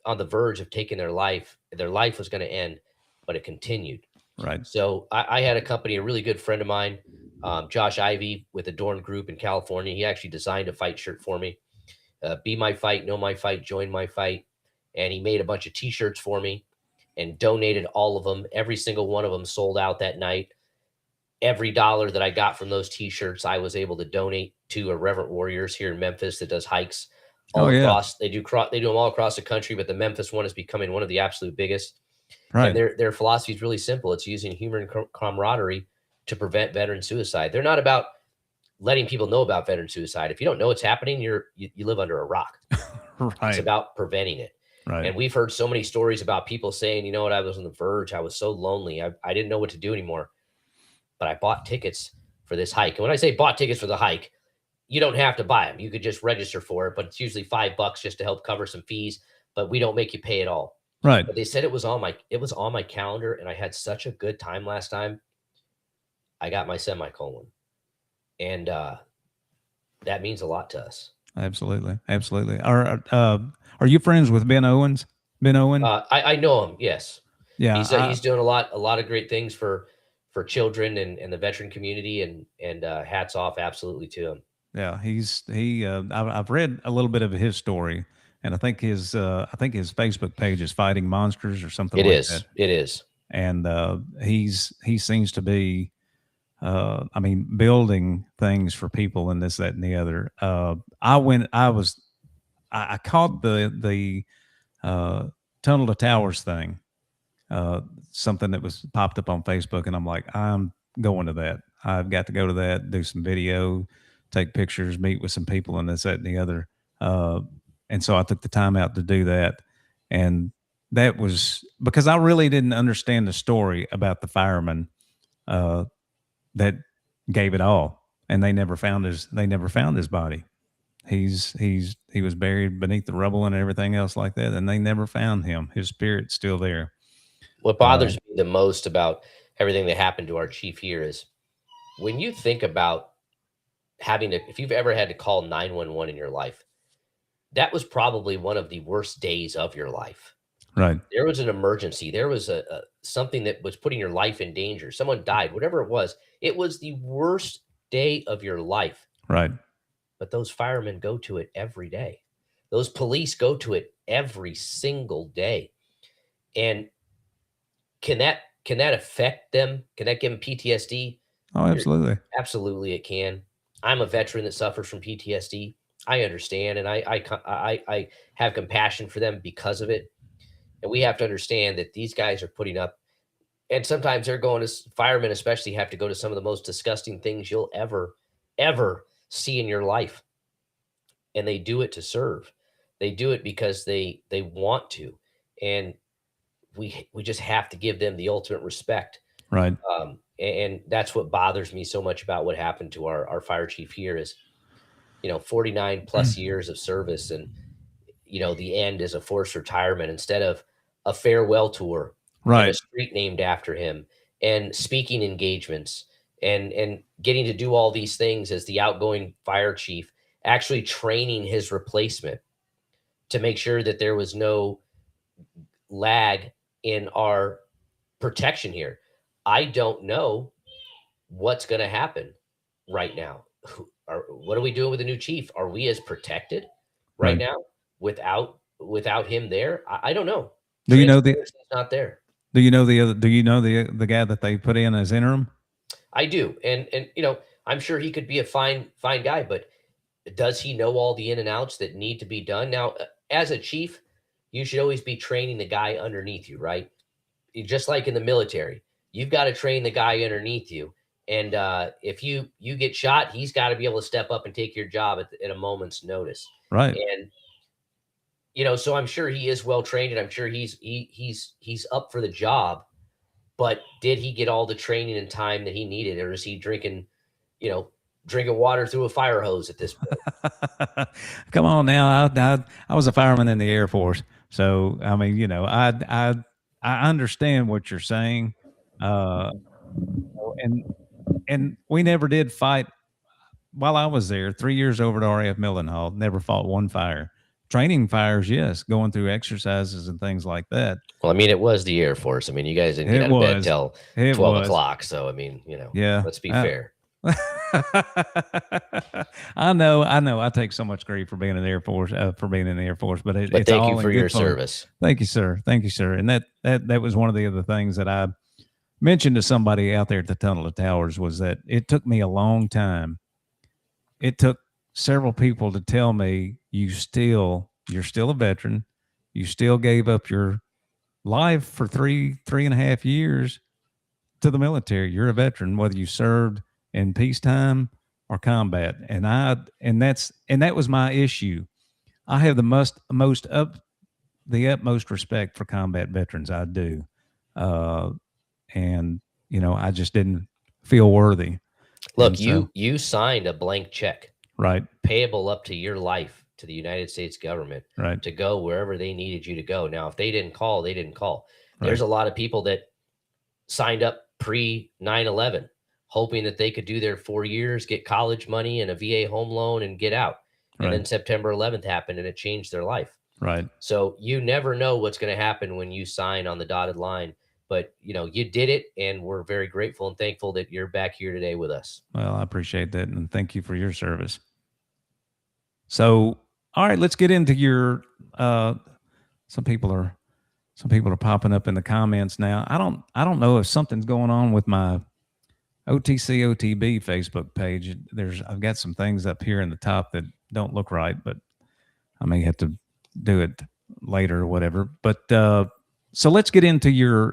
on the verge of taking their life. Their life was going to end, but it continued. Right. So I had a company, a really good friend of mine, Josh Ivy with Adorn Group in California. He actually designed a fight shirt for me. Be my fight, know my fight, join my fight. And he made a bunch of t-shirts for me and donated all of them. Every single one of them sold out that night. Every dollar that I got from those t-shirts, I was able to donate to Irreverent Warriors here in Memphis that does hikes all across. They do them all across the country, but the Memphis one is becoming one of the absolute biggest. Right. And their philosophy is really simple. It's using human camaraderie to prevent veteran suicide. They're not about letting people know about veteran suicide. If you don't know what's happening, you live under a rock. Right. It's about preventing it. Right. And we've heard so many stories about people saying, you know what, I was on the verge. I was so lonely. I didn't know what to do anymore. But I bought tickets for this hike. And when I say bought tickets for the hike, you don't have to buy them. You could just register for it, but it's usually $5 just to help cover some fees. But we don't make you pay it all. Right. But they said it was on my calendar, and I had such a good time last time. I got my semicolon, and that means a lot to us. Absolutely. Absolutely. Are you friends with Ben Owens? Ben Owen? I know him. Yes. Yeah. He's doing a lot of great things for children and the veteran community, and hats off absolutely to him. Yeah. I've read a little bit of his story, and I think his Facebook page is Fighting Monsters or something like that. It is. And he seems to be, building things for people and this, that, and the other. I caught the Tunnel to Towers thing, something that was popped up on Facebook, and I'm like, I'm going to that. I've got to go to that, do some video, take pictures, meet with some people, and this, that, and the other. And so I took the time out to do that. And that was because I really didn't understand the story about the fireman that gave it all, and they never found his body. He was buried beneath the rubble and everything else like that, and they never found him. His spirit's still there. What bothers me the most about everything that happened to our chief here is when you think about if you've ever had to call 911 in your life, that was probably one of the worst days of your life. Right. There was an emergency. There was something that was putting your life in danger. Someone died, whatever it was. It was the worst day of your life. Right. But those firemen go to it every day. Those police go to it every single day. And can that affect them? Can that give them PTSD? Oh, absolutely. Absolutely, it can. I'm a veteran that suffers from PTSD. I understand, and I have compassion for them because of it. And we have to understand that these guys are putting up, and sometimes they're going to, firemen especially have to go to some of the most disgusting things you'll ever see in your life. And they do it to serve. They do it because they want to. And we just have to give them the ultimate respect. Right. And that's what bothers me so much about what happened to our fire chief here is, 49 plus years of service, and, the end is a forced retirement instead of a farewell tour, right, and a street named after him, and speaking engagements, and getting to do all these things as the outgoing fire chief, actually training his replacement to make sure that there was no lag in our protection here. I don't know what's going to happen right now. What are we doing with the new chief? Are we as protected right now without him there? I don't know. Do you know the Transparency's not there. do you know the other do you know the guy that they put in as interim? I do, and I'm sure he could be a fine guy, but does he know all the in and outs that need to be done? Now, as a chief, you should always be training the guy underneath you, right? Just like in the military, you've got to train the guy underneath you. And if you get shot, he's got to be able to step up and take your job at a moment's notice. Right. And so I'm sure he is well trained, and I'm sure he's up for the job. But did he get all the training and time that he needed, or is he drinking water through a fire hose at this point? Come on now. I was a fireman in the Air Force. So, I mean, I understand what you're saying. And we never did fight while I was there. 3 years over at RAF Millenhall, never fought one fire. Training fires, yes, going through exercises and things like that. Well, I mean, it was the Air Force. I mean, you guys didn't get out of bed till 12 o'clock. So, I mean, yeah, let's be fair. I know. I take so much grief for being in the Air Force, but it's thank all you for your service. Thank you, sir. Thank you, sir. And that was one of the other things that I mentioned to somebody out there at the Tunnel of Towers, was that it took me a long time. It took several people to tell me, you're still a veteran. You still gave up your life for three and a half years to the military. You're a veteran, whether you served in peacetime or combat. And that was my issue. I have the utmost respect for combat veterans. I do. And I just didn't feel worthy. Look, you signed a blank check, right? Payable up to your life to the United States government, right? To go wherever they needed you to go. Now, if they didn't call, they didn't call. Right. There's a lot of people that signed up pre 9/11, hoping that they could do their 4 years, get college money and a VA home loan and get out. And then September 11th happened and it changed their life. Right. So you never know what's going to happen when you sign on the dotted line. But, you did it, and we're very grateful and thankful that you're back here today with us. Well, I appreciate that, and thank you for your service. So, all right, let's get into your some people are popping up in the comments now. I don't know if something's going on with my OTC OTB Facebook page. I've got some things up here in the top that don't look right, but I may have to do it later or whatever. But so let's get into your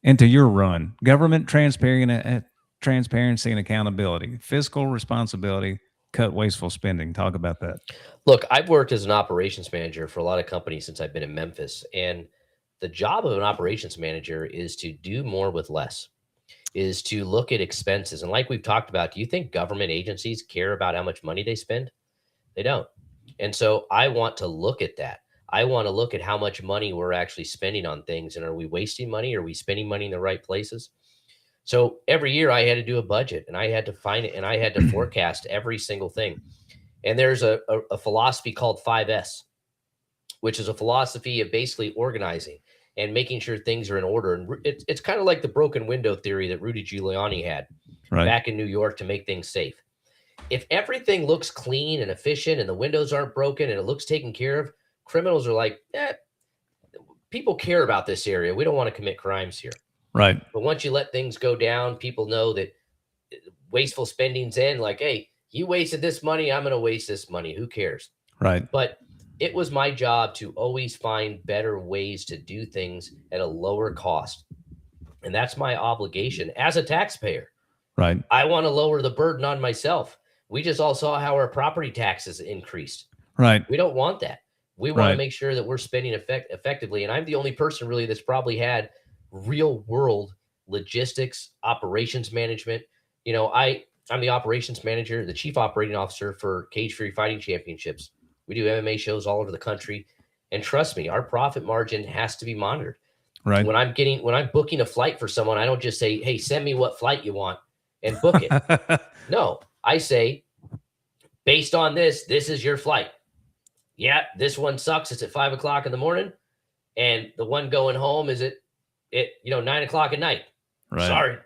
run. Government transparency and accountability, fiscal responsibility, cut wasteful spending. Talk about that. Look, I've worked as an operations manager for a lot of companies since I've been in Memphis. And the job of an operations manager is to do more with less, is to look at expenses. And like we've talked about, do you think government agencies care about how much money they spend? They don't. And so I want to look at that. I want to look at how much money we're actually spending on things. And are we wasting money? Are we spending money in the right places? So every year I had to do a budget, and I had to find it, and I had to forecast every single thing. And there's a philosophy called 5S, which is a philosophy of basically organizing and making sure things are in order. And it's kind of like the broken window theory that Rudy Giuliani had back in New York to make things safe. If everything looks clean and efficient and the windows aren't broken and it looks taken care of, criminals are like, people care about this area. We don't want to commit crimes here. Right. But once you let things go down, people know that wasteful spending's in. Like, hey, you wasted this money, I'm going to waste this money. Who cares? Right. But it was my job to always find better ways to do things at a lower cost. And that's my obligation as a taxpayer. Right. I want to lower the burden on myself. We just all saw how our property taxes increased. Right. We don't want that. We want to make sure that we're spending effectively. And I'm the only person really that's probably had real world logistics, operations management. I'm the operations manager, the chief operating officer for Cage Free Fighting Championships. We do MMA shows all over the country. And trust me, our profit margin has to be monitored. Right. When I'm booking a flight for someone, I don't just say, hey, send me what flight you want and book it. No, I say, based on this is your flight. Yeah, this one sucks. It's at 5 o'clock in the morning. And the one going home is at 9 o'clock at night. Right. Sorry,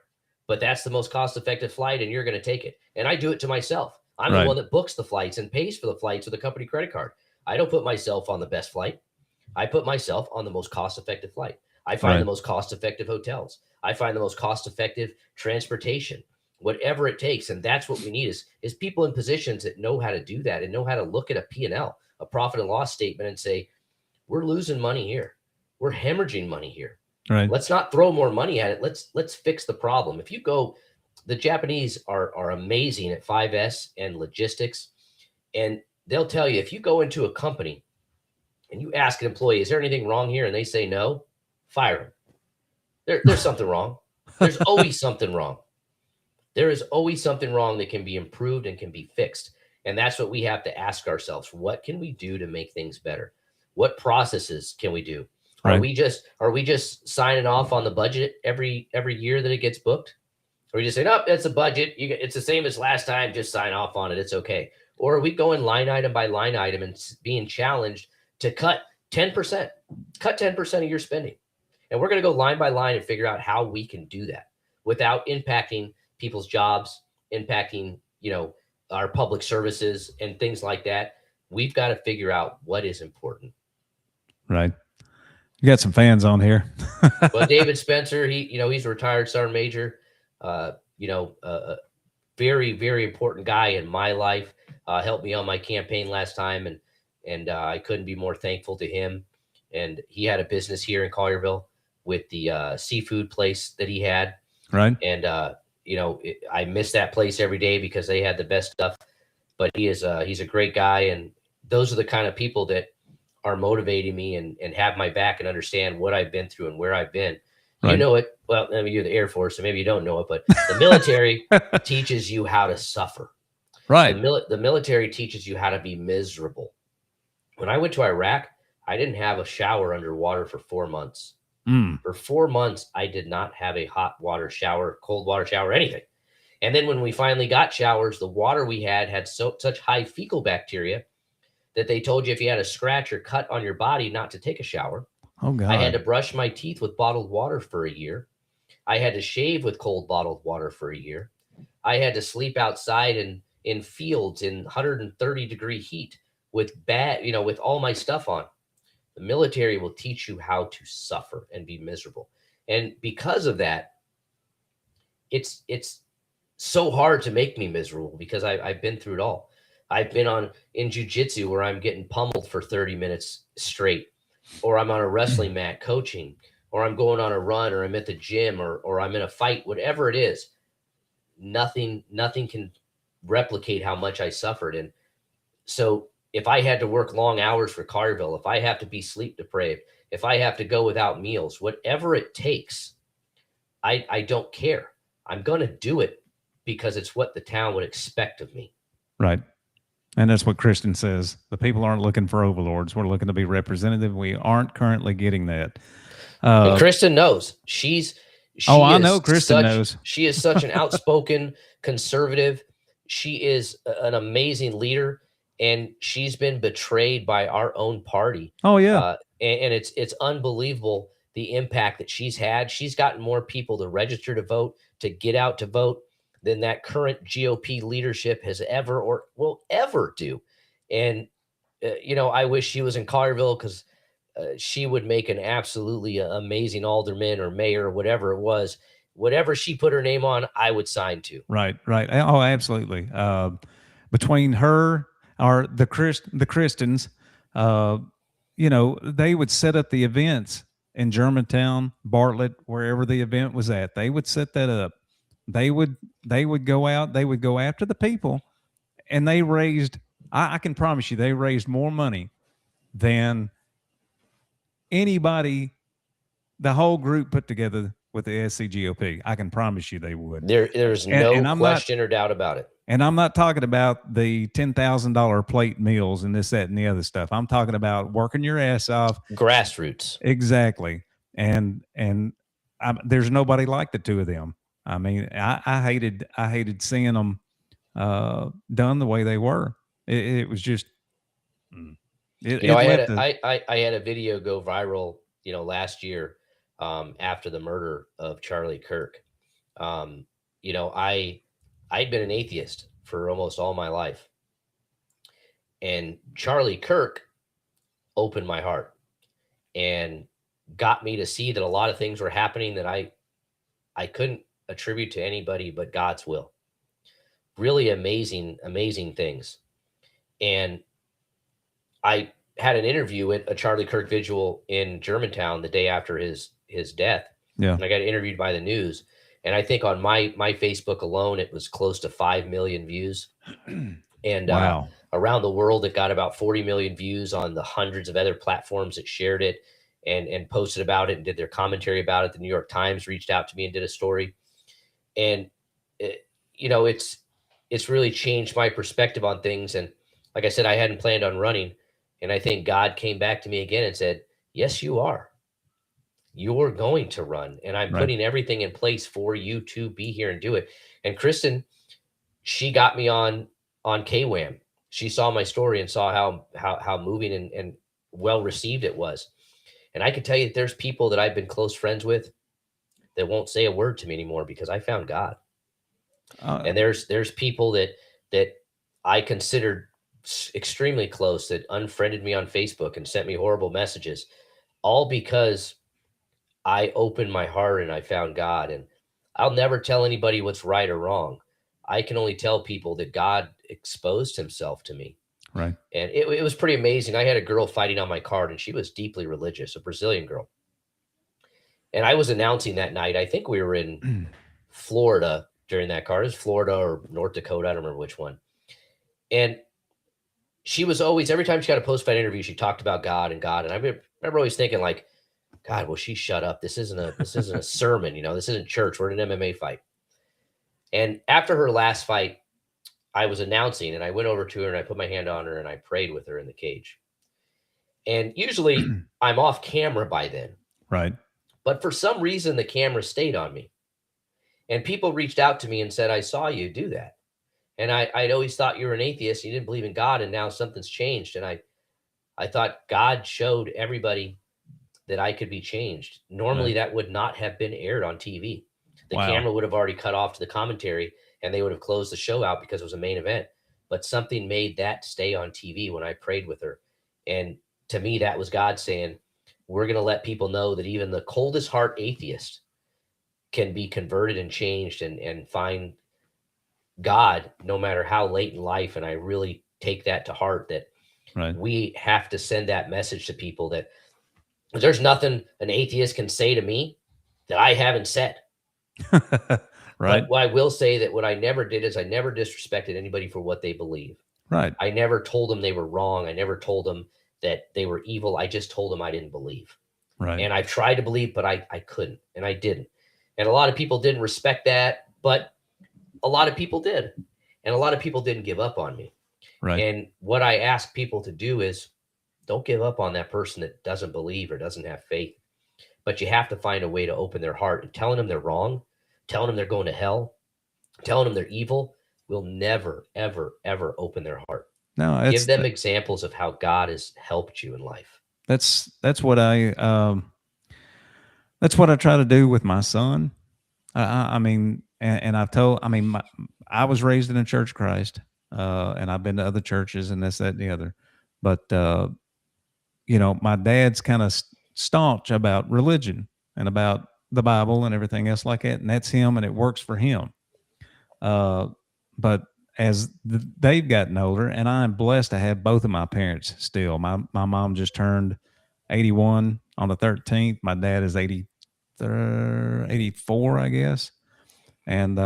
but that's the most cost-effective flight, and you're going to take it. And I do it to myself. I'm Right. the one that books the flights and pays for the flights with a company credit card. I don't put myself on the best flight. I put myself on the most cost-effective flight. I find the most cost-effective hotels. I find the most cost-effective transportation, whatever it takes. And that's what we need is people in positions that know how to do that and know how to look at a P&L, a profit and loss statement, and say, we're losing money here. We're hemorrhaging money here. Right. Let's not throw more money at it. Let's fix the problem. If you go, the Japanese are amazing at 5S and logistics. And they'll tell you, if you go into a company and you ask an employee, is there anything wrong here? And they say no, fire them. There's something wrong. There's always something wrong. There is always something wrong that can be improved and can be fixed. And that's what we have to ask ourselves. What can we do to make things better? What processes can we do? Right. Are we just signing off on the budget every year that it gets booked? Or we just say, nope, that's a budget. It's the same as last time. Just sign off on it. It's okay. Or are we going line item by line item and being challenged to cut 10%, cut 10% of your spending? And we're going to go line by line and figure out how we can do that without impacting people's jobs, impacting, our public services and things like that. We've got to figure out what is important. Right. You got some fans on here. Well, David Spencer, he's a retired sergeant major, a very, very important guy in my life, helped me on my campaign last time. And I couldn't be more thankful to him. And he had a business here in Collierville with the seafood place that he had. Right. And, I miss that place every day because they had the best stuff, but he's a great guy. And those are the kind of people that are motivating me and have my back and understand what I've been through and where I've been. Right. You know it. Well, I mean, you're the Air Force, so maybe you don't know it, but the military teaches you how to suffer. Right. The military teaches you how to be miserable. When I went to Iraq, I didn't have a shower underwater for 4 months. For 4 months, I did not have a hot water shower, cold water shower, anything. And then when we finally got showers, the water we had such high fecal bacteria that they told you if you had a scratch or cut on your body not to take a shower. Oh, God. I had to brush my teeth with bottled water for a year. I had to shave with cold bottled water for a year. I had to sleep outside in fields in 130-degree heat with with all my stuff on. The military will teach you how to suffer and be miserable. And because of that, it's so hard to make me miserable because I've been through it all. I've been in jiu-jitsu where I'm getting pummeled for 30 minutes straight, or I'm on a wrestling mat coaching, or I'm going on a run, or I'm at the gym, or I'm in a fight, whatever it is. Nothing can replicate how much I suffered. And so if I had to work long hours for Collierville, if I have to be sleep deprived, if I have to go without meals, whatever it takes, I don't care. I'm going to do it because it's what the town would expect of me. Right. And that's what Kristen says. The people aren't looking for overlords. We're looking to be representative. We aren't currently getting that. And Kristen knows. I know Kristen knows. She is such an outspoken conservative. She is an amazing leader. And she's been betrayed by our own party. Oh, yeah. And it's unbelievable the impact that she's had. She's gotten more people to register to vote, to get out to vote, than that current GOP leadership has ever or will ever do. And, I wish she was in Collierville because she would make an absolutely amazing alderman or mayor or whatever it was. Whatever she put her name on, I would sign to. Right. Oh, absolutely. Between her or the Christians, they would set up the events in Germantown, Bartlett, wherever the event was at. They would set that up. They would go out. They would go after the people, and they raised. I can promise you, they raised more money than anybody, the whole group put together with the SCGOP. I can promise you they would. There's no question or doubt about it. And I'm not talking about the $10,000 plate meals and this, that, and the other stuff. I'm talking about working your ass off. Grassroots. Exactly. And there's nobody like the two of them. I mean, I hated seeing them done the way they were. It was just. I had a video go viral, last year after the murder of Charlie Kirk. I'd been an atheist for almost all my life. And Charlie Kirk opened my heart. and got me to see that a lot of things were happening that I couldn't attribute to anybody but God's will. Really amazing, amazing things. And I had an interview at a Charlie Kirk vigil in Germantown the day after his death. Yeah. And I got interviewed by the news. And I think on my Facebook alone, it was close to 5 million views. And Wow. around the world, it got about 40 million views on the hundreds of other platforms that shared it and posted about it and did their commentary about it. The New York Times reached out to me and did a story. And, it's really changed my perspective on things. And like I said, I hadn't planned on running. And I think God came back to me again and said, yes, you are. You're going to run. And I'm Right. putting everything in place for you to be here and do it. And Kristen, she got me on KWAM. She saw my story and saw how moving and well received it was. And I can tell you that there's people that I've been close friends with that won't say a word to me anymore because I found God. And there's people that I considered extremely close that unfriended me on Facebook and sent me horrible messages, all because I opened my heart and I found God. And I'll never tell anybody what's right or wrong. I can only tell people that God exposed himself to me. Right. And it was pretty amazing. I had a girl fighting on my card and she was deeply religious, a Brazilian girl. And I was announcing that night, I think we were in Florida during that card. It was Florida or North Dakota. I don't remember which one. And she was always, every time she got a post-fight interview, she talked about God. And I remember always thinking like, God, will she shut up? This isn't a sermon, this isn't church. We're in an MMA fight. And after her last fight, I was announcing and I went over to her and I put my hand on her and I prayed with her in the cage. And usually I'm off camera by then. Right. But for some reason, the camera stayed on me. And people reached out to me and said, I saw you do that. And I'd always thought you were an atheist. You didn't believe in God. And now something's changed. And I thought God showed everybody that I could be changed. Normally Right. that would not have been aired on TV. The Wow. camera would have already cut off to the commentary and they would have closed the show out because it was a main event. But something made that stay on TV when I prayed with her. And to me, that was God saying, we're going to let people know that even the coldest heart atheist can be converted and changed and find God no matter how late in life. And I really take that to heart that Right. we have to send that message to people that there's nothing an atheist can say to me that I haven't said. Right. But what I will say that what I never did is I never disrespected anybody for what they believe. Right. I never told them they were wrong. I never told them that they were evil. I just told them I didn't believe. Right. And I've tried to believe, but I couldn't, and I didn't. And a lot of people didn't respect that, but a lot of people did. And a lot of people didn't give up on me. Right. And what I ask people to do is don't give up on that person that doesn't believe or doesn't have faith. But you have to find a way to open their heart. And telling them they're wrong, telling them they're going to hell, telling them they're evil will never, ever, ever open their heart. No, Give them examples of how God has helped you in life. That's what I try to do with my son. I mean, and I've told, I mean, I was raised in a Church of Christ, and I've been to other churches and this, that, and the other. But, my dad's kind of staunch about religion and about the Bible and everything else like that. And that's him and it works for him. But as they've gotten older, and I'm blessed to have both of my parents still. My mom just turned 81 on the 13th. My dad is 84, I guess. And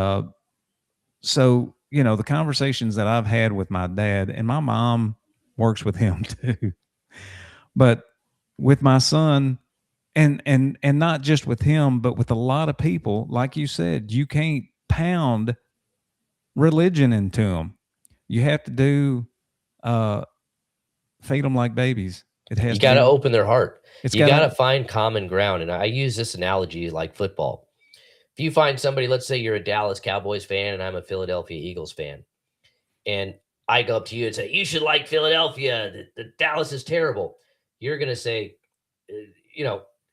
so, the conversations that I've had with my dad, and my mom works with him too, but with my son, and not just with him, but with a lot of people, like you said, you can't pound religion into them. You have to feed them like babies. You got to open their heart. You got to to find common ground. And I use this analogy like football. If you find somebody, let's say you're a Dallas Cowboys fan and I'm a Philadelphia Eagles fan, and I go up to you and say, you should like Philadelphia. The Dallas is terrible. You're going to say,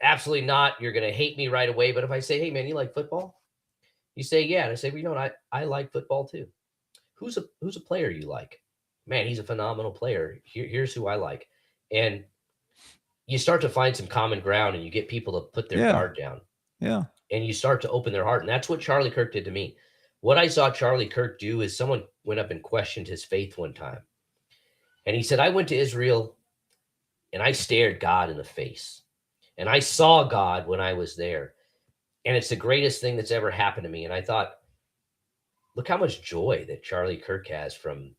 absolutely not. You're going to hate me right away. But if I say, hey, man, you like football? You say, yeah. And I say, well, I like football too. Who's a player you like? Man, he's a phenomenal player. Here's who I like. And you start to find some common ground and you get people to put their Yeah. guard down Yeah. and you start to open their heart. And that's what Charlie Kirk did to me. What I saw Charlie Kirk do is someone went up and questioned his faith one time. And he said, I went to Israel and I stared God in the face. And I saw God when I was there. And it's the greatest thing that's ever happened to me. And I thought, look how much joy that Charlie Kirk has from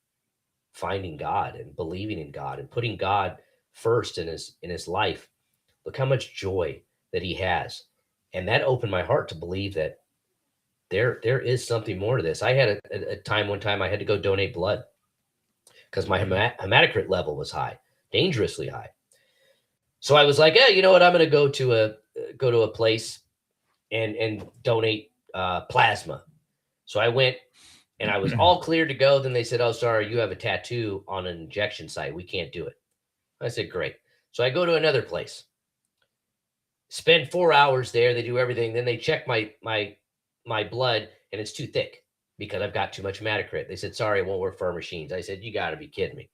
finding God and believing in God and putting God first in his life. Look how much joy that he has. And that opened my heart to believe that there is something more to this. I had one time I had to go donate blood because my hematocrit level was high, dangerously high. So I was like, yeah, you know what? I'm going to go to a place and donate plasma. So I went and I was all clear to go. Then they said, oh, sorry, you have a tattoo on an injection site. We can't do it. I said, great. So I go to another place, spend 4 hours there. They do everything. Then they check my blood and it's too thick because I've got too much hematocrit. They said, sorry, it won't work for our machines. I said, you got to be kidding me.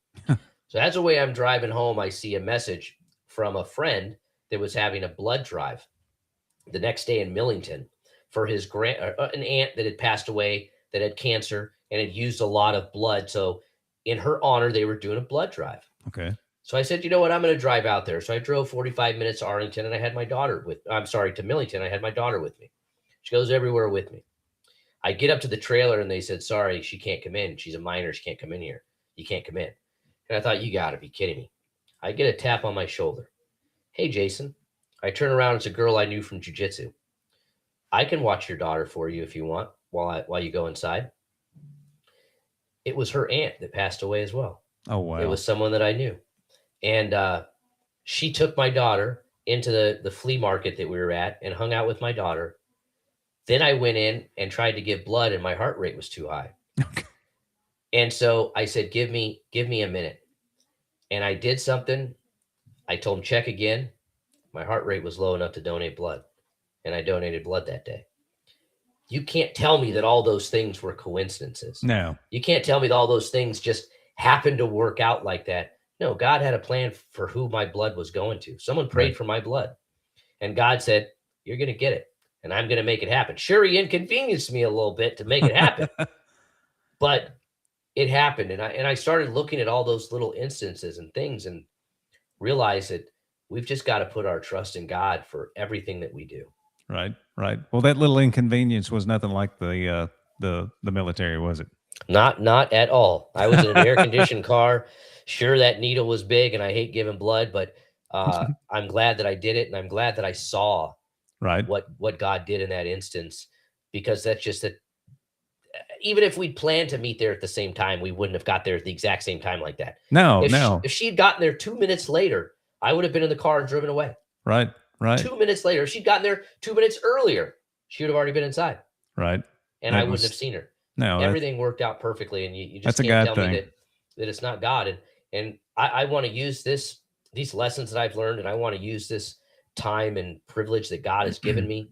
So as the way I'm driving home, I see a message from a friend that was having a blood drive the next day in Millington for his an aunt that had passed away that had cancer and had used a lot of blood. So in her honor, they were doing a blood drive. Okay. So I said, you know what? I'm going to drive out there. So I drove 45 minutes to Arlington and I had my daughter to Millington. I had my daughter with me. She goes everywhere with me. I get up to the trailer and they said, sorry, she can't come in. She's a minor. She can't come in here. You can't come in. And I thought, you got to be kidding me. I get a tap on my shoulder. Hey, Jason. I turn around. It's a girl I knew from jiu-jitsu. I can watch your daughter for you if you want while you go inside. It was her aunt that passed away as well. Oh, wow. It was someone that I knew. And she took my daughter into the flea market that we were at and hung out with my daughter. Then I went in and tried to give blood and my heart rate was too high. Okay. And so I said, give me a minute. And I did something. I told him, check again. My heart rate was low enough to donate blood. And I donated blood that day. You can't tell me that all those things were coincidences. No. You can't tell me that all those things just happened to work out like that. No, God had a plan for who my blood was going to. Someone prayed for my blood. And God said, you're going to get it. And I'm going to make it happen. Sure, he inconvenienced me a little bit to make it happen. But it happened. And I started looking at all those little instances and things and realized that we've just got to put our trust in God for everything that we do. Right. Right. Well, that little inconvenience was nothing like the military, was it? Not at all. I was in an air-conditioned car. Sure, that needle was big and I hate giving blood, but I'm glad that I did it. And I'm glad that I saw what God did in that instance, because that's just that. Even if we'd planned to meet there at the same time, we wouldn't have got there at the exact same time like that. No, If she'd gotten there 2 minutes later, I would have been in the car and driven away. Right. 2 minutes later, if she'd gotten there 2 minutes earlier, she would have already been inside. Right. And I wouldn't have seen her. No, everything worked out perfectly. And you just that's can't a tell God me thing. that it's not God. And I want to use these lessons that I've learned, and I want to use this time and privilege that God has given me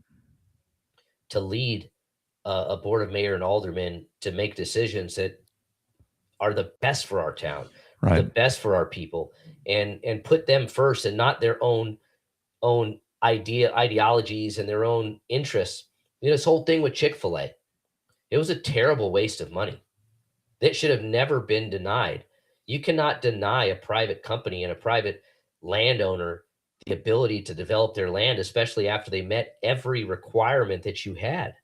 to lead a board of mayor and aldermen to make decisions that are the best for our town, the best for our people, and put them first and not their own ideologies and their own interests. You know, this whole thing with Chick-fil-A, it was a terrible waste of money. That should have never been denied. You cannot deny a private company and a private landowner the ability to develop their land, especially after they met every requirement that you had.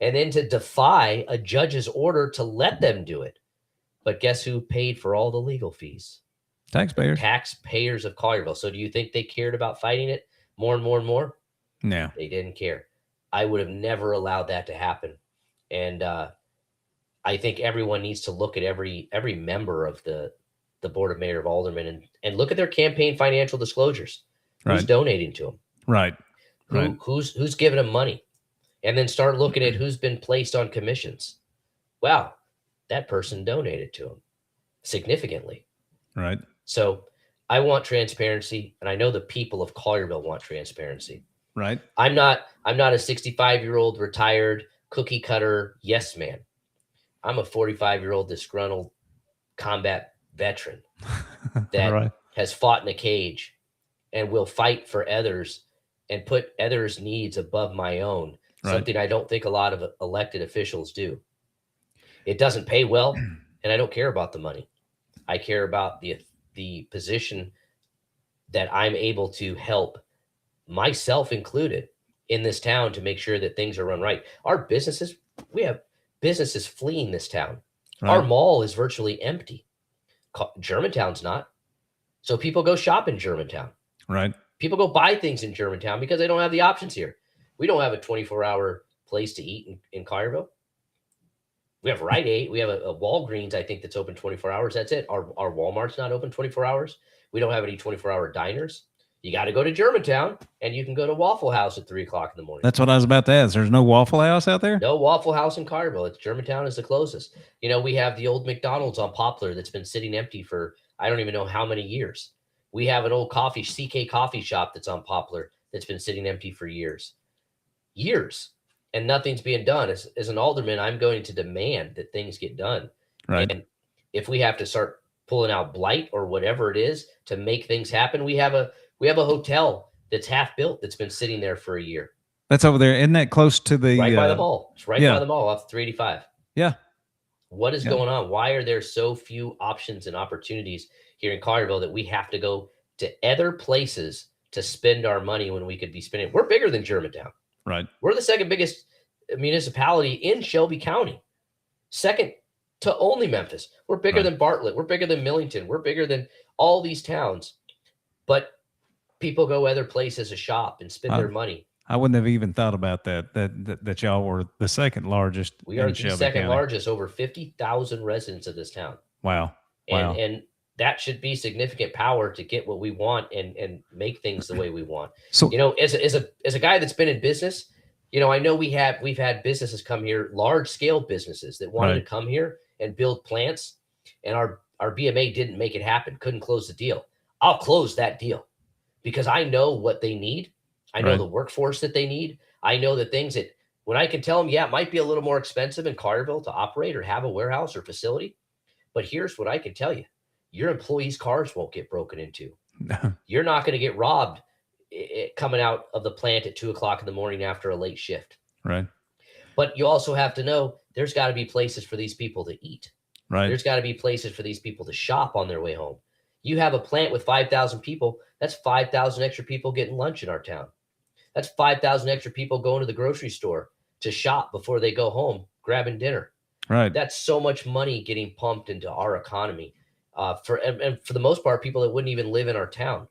And then to defy a judge's order to let them do it. But guess who paid for all the legal fees? Taxpayers. The taxpayers of Collierville. So do you think they cared about fighting it more and more and more? No. They didn't care. I would have never allowed that to happen. And I think everyone needs to look at every member of the board of mayor of aldermen and look at their campaign financial disclosures. Who's donating to them? Right. Who's giving them money? And then start looking at who's been placed on commissions. Wow, that person donated to them significantly. Right. So I want transparency, and I know the people of Collierville want transparency. Right. I'm not a 65-year-old retired cookie cutter yes man. I'm a 45-year-old disgruntled combat veteran that has fought in a cage and will fight for others and put others' needs above my own. Right. Something I don't think a lot of elected officials do. It doesn't pay well, and I don't care about the money. I care about the position that I'm able to help, myself included, in this town to make sure that things are run right. Our businesses, we have businesses fleeing this town. Our Right. mall is virtually empty. Germantown's not. So people go shop in Germantown. Right. People go buy things in Germantown because they don't have the options here. We don't have a 24-hour place to eat in Collierville. We have Rite Aid. We have a Walgreens, I think, that's open 24 hours. That's it. Our Walmart's not open 24 hours. We don't have any 24-hour diners. You got to go to Germantown, and you can go to Waffle House at 3 o'clock in the morning. That's what I was about to ask. There's no Waffle House out there? No Waffle House in Collierville. It's Germantown is the closest. You know, we have the old McDonald's on Poplar that's been sitting empty for I don't even know how many years. We have an old CK coffee shop that's on Poplar that's been sitting empty for years. And nothing's being done. As an alderman, I'm going to demand that things get done. Right. And if we have to start pulling out blight or whatever it is to make things happen, we have a hotel that's half built that's been sitting there for a year. That's over there. Isn't that close to the Right by the mall? It's right yeah. by the mall off 385. Yeah. What is going on? Why are there so few options and opportunities here in Collierville that we have to go to other places to spend our money when we could be spending? We're bigger than Germantown. Right. We're the second biggest municipality in Shelby County, second to only Memphis. We're bigger than Bartlett. We're bigger than Millington. We're bigger than all these towns. But people go other places to shop and spend their money. I wouldn't have even thought about that y'all were the second largest. We are in the Shelby second County. largest, over 50,000 residents of this town. Wow. And that should be significant power to get what we want and make things the way we want. So, you know, as a guy that's been in business, you know, I know we've had businesses come here, large scale businesses that wanted to come here and build plants, and our BMA didn't make it happen, couldn't close the deal. I'll close that deal because I know what they need. I know the workforce that they need. I know the things that when I can tell them, yeah, it might be a little more expensive in Collierville to operate or have a warehouse or facility. But here's what I can tell you. Your employees' cars won't get broken into. You're not going to get robbed coming out of the plant at 2 o'clock in the morning after a late shift. Right. But you also have to know there's got to be places for these people to eat. Right. There's got to be places for these people to shop on their way home. You have a plant with 5,000 people. That's 5,000 extra people getting lunch in our town. That's 5,000 extra people going to the grocery store to shop before they go home, grabbing dinner. Right. That's so much money getting pumped into our economy. For the most part, people that wouldn't even live in our town,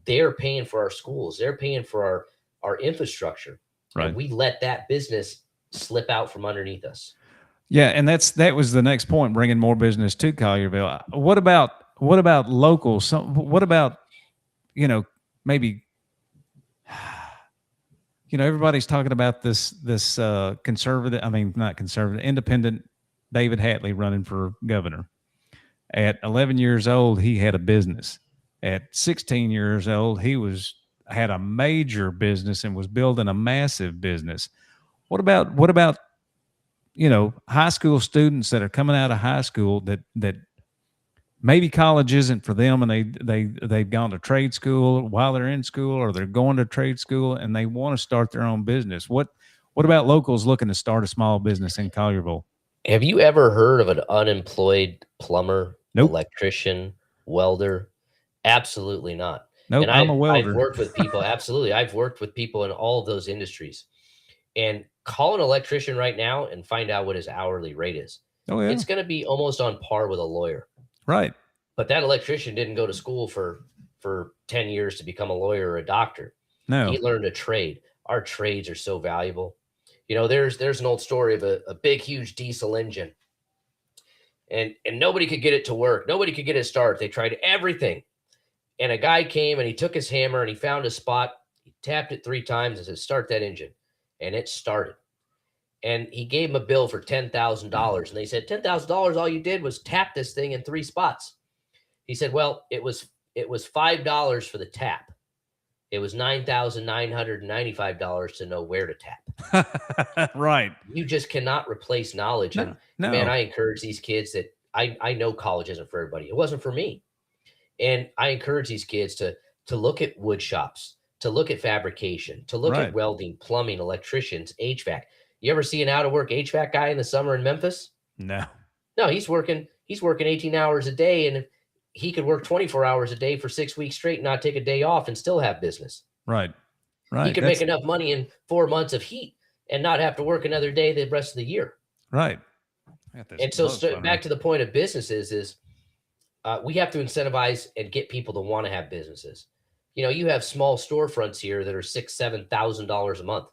they're paying for our schools. They're paying for our infrastructure. Right. And we let that business slip out from underneath us. Yeah, and that was the next point, bringing more business to Collierville. What about local? What about, you know, maybe, you know, everybody's talking about this conservative, I mean, not conservative, independent David Hatley running for governor. At 11 years old, he had a business. At 16 years old, he had a major business and was building a massive business. What about, you know, high school students that are coming out of high school that maybe college isn't for them, and they've gone to trade school while they're in school, or they're going to trade school and they want to start their own business? What about locals looking to start a small business in Collierville? Have you ever heard of an unemployed plumber, Nope. electrician, welder? Absolutely not. Nope, And I'm a welder. I've worked with people. Absolutely. I've worked with people in all of those industries. And call an electrician right now and find out what his hourly rate is. Oh, yeah. It's going to be almost on par with a lawyer. Right. But that electrician didn't go to school for 10 years to become a lawyer or a doctor. No. He learned a trade. Our trades are so valuable. You know, there's an old story of a big, huge diesel engine. And nobody could get it to work. Nobody could get it to start. They tried everything. And a guy came and he took his hammer and he found a spot. He tapped it 3 times and said, start that engine. And it started. And he gave him a bill for $10,000. And they said, $10,000, all you did was tap this thing in 3 spots. He said, well, it was $5 for the tap. It was $9,995 to know where to tap. Right. You just cannot replace knowledge. No, And no. man, I encourage these kids that I know college isn't for everybody. It wasn't for me. And I encourage these kids to to look at wood shops, to look at fabrication, to look Right. at welding, plumbing, electricians, HVAC. You ever see an out of work HVAC guy in the summer in Memphis? No. No, he's working 18 hours a day, and he could work 24 hours a day for 6 weeks straight and not take a day off and still have business. Right. Right. He could make enough money in 4 months of heat and not have to work another day the rest of the year. Right. And so back to the point of businesses is we have to incentivize and get people to want to have businesses. You know, you have small storefronts here that are $6,000-$7,000 a month.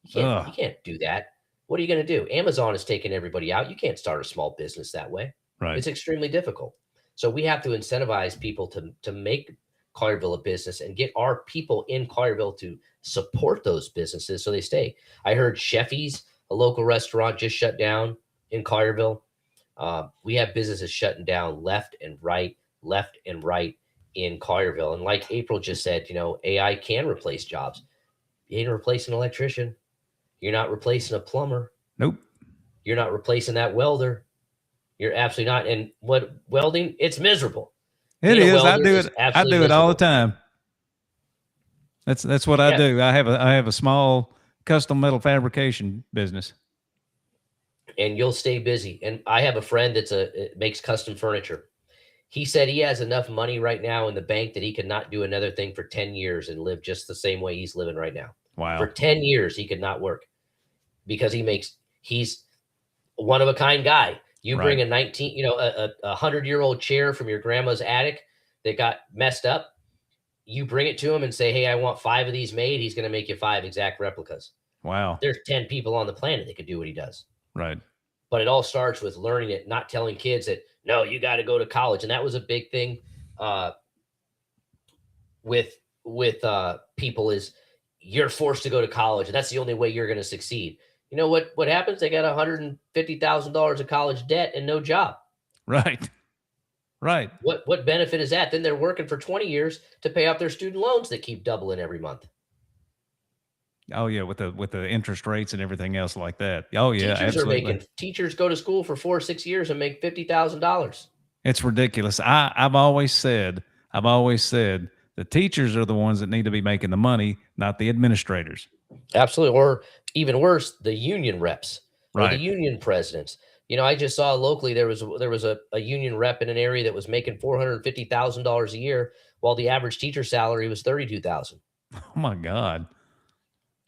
You can't do that. What are you going to do? Amazon is taking everybody out. You can't start a small business that way. Right. It's extremely difficult. So we have to incentivize people to make Collierville a business and get our people in Collierville to support those businesses so they stay. I heard Sheffy's, a local restaurant, just shut down in Collierville. We have businesses shutting down left and right in Collierville. And like April just said, you know, AI can replace jobs. You ain't replacing an electrician. You're not replacing a plumber. Nope. You're not replacing that welder. You're absolutely not. And what welding? It's miserable. It Being a is. I welder do is it. I do absolutely it all the miserable. time. That's what I do. I have a small custom metal fabrication business. And you'll stay busy. And I have a friend makes custom furniture. He said he has enough money right now in the bank that he could not do another thing for 10 years and live just the same way he's living right now. Wow. For 10 years, he could not work because he's a one of a kind guy. You Right. bring a 100-year-old chair from your grandma's attic that got messed up. You bring it to him and say, hey, I want 5 of these made. He's going to make you 5 exact replicas. Wow. There's 10 people on the planet that could do what he does. Right. But it all starts with learning it, not telling kids that, no, you got to go to college. And that was a big thing with people is you're forced to go to college. And that's the only way you're going to succeed. You know what happens? They got $150,000 of college debt and no job. Right. Right. What benefit is that? Then they're working for 20 years to pay off their student loans that keep doubling every month. Oh yeah, with the interest rates and everything else like that. Oh yeah, absolutely. Teachers go to school for 4 or 6 years and make $50,000. It's ridiculous. I've always said the teachers are the ones that need to be making the money, not the administrators. Absolutely. Or even worse, the union reps or Right. the union presidents. You know, I just saw locally there was a union rep in an area that was making $450,000 a year, while the average teacher salary was $32,000. Oh my God.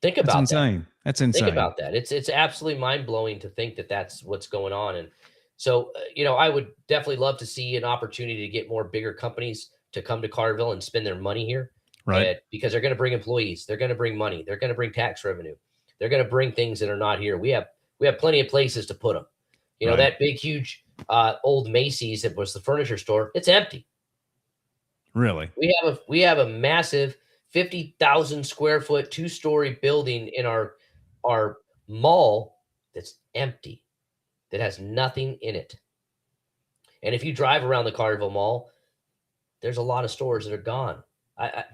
Think about That's insane. That's insane. Think about that. It's absolutely mind blowing to think that that's what's going on. And so, I would definitely love to see an opportunity to get more bigger companies to come to Collierville and spend their money here. Right. Because they're going to bring employees. They're going to bring money. They're going to bring tax revenue. They're going to bring things that are not here. We have plenty of places to put them. Right. That big, huge old Macy's that was the furniture store. It's empty. Really? We have a massive 50,000 square foot 2-story building in our mall that's empty, that has nothing in it. And if you drive around the Collierville Mall, there's a lot of stores that are gone. I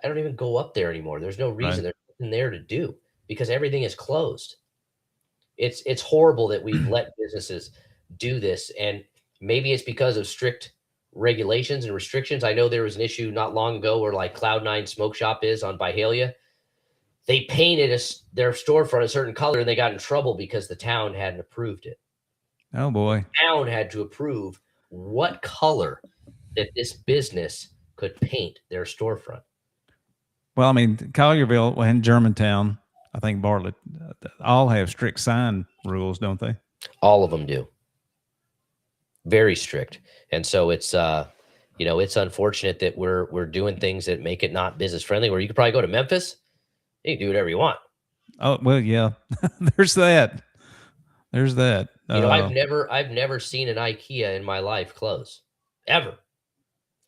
don't even go up there anymore. There's no reason. Right. There's nothing there to do because everything is closed. It's horrible that we've let businesses do this, and maybe it's because of strict regulations and restrictions. I know there was an issue not long ago where like Cloud9 Smoke Shop is on Byhalia. They painted their storefront a certain color and they got in trouble because the town hadn't approved it. Oh boy. The town had to approve what color that this business could paint their storefront. Well, I mean, Collierville and Germantown, I think Bartlett, all have strict sign rules, don't they? All of them do. Very strict. And so it's it's unfortunate that we're doing things that make it not business friendly, where you could probably go to Memphis, you can do whatever you want. Oh, well, yeah. There's that. I've never seen an IKEA in my life close, ever.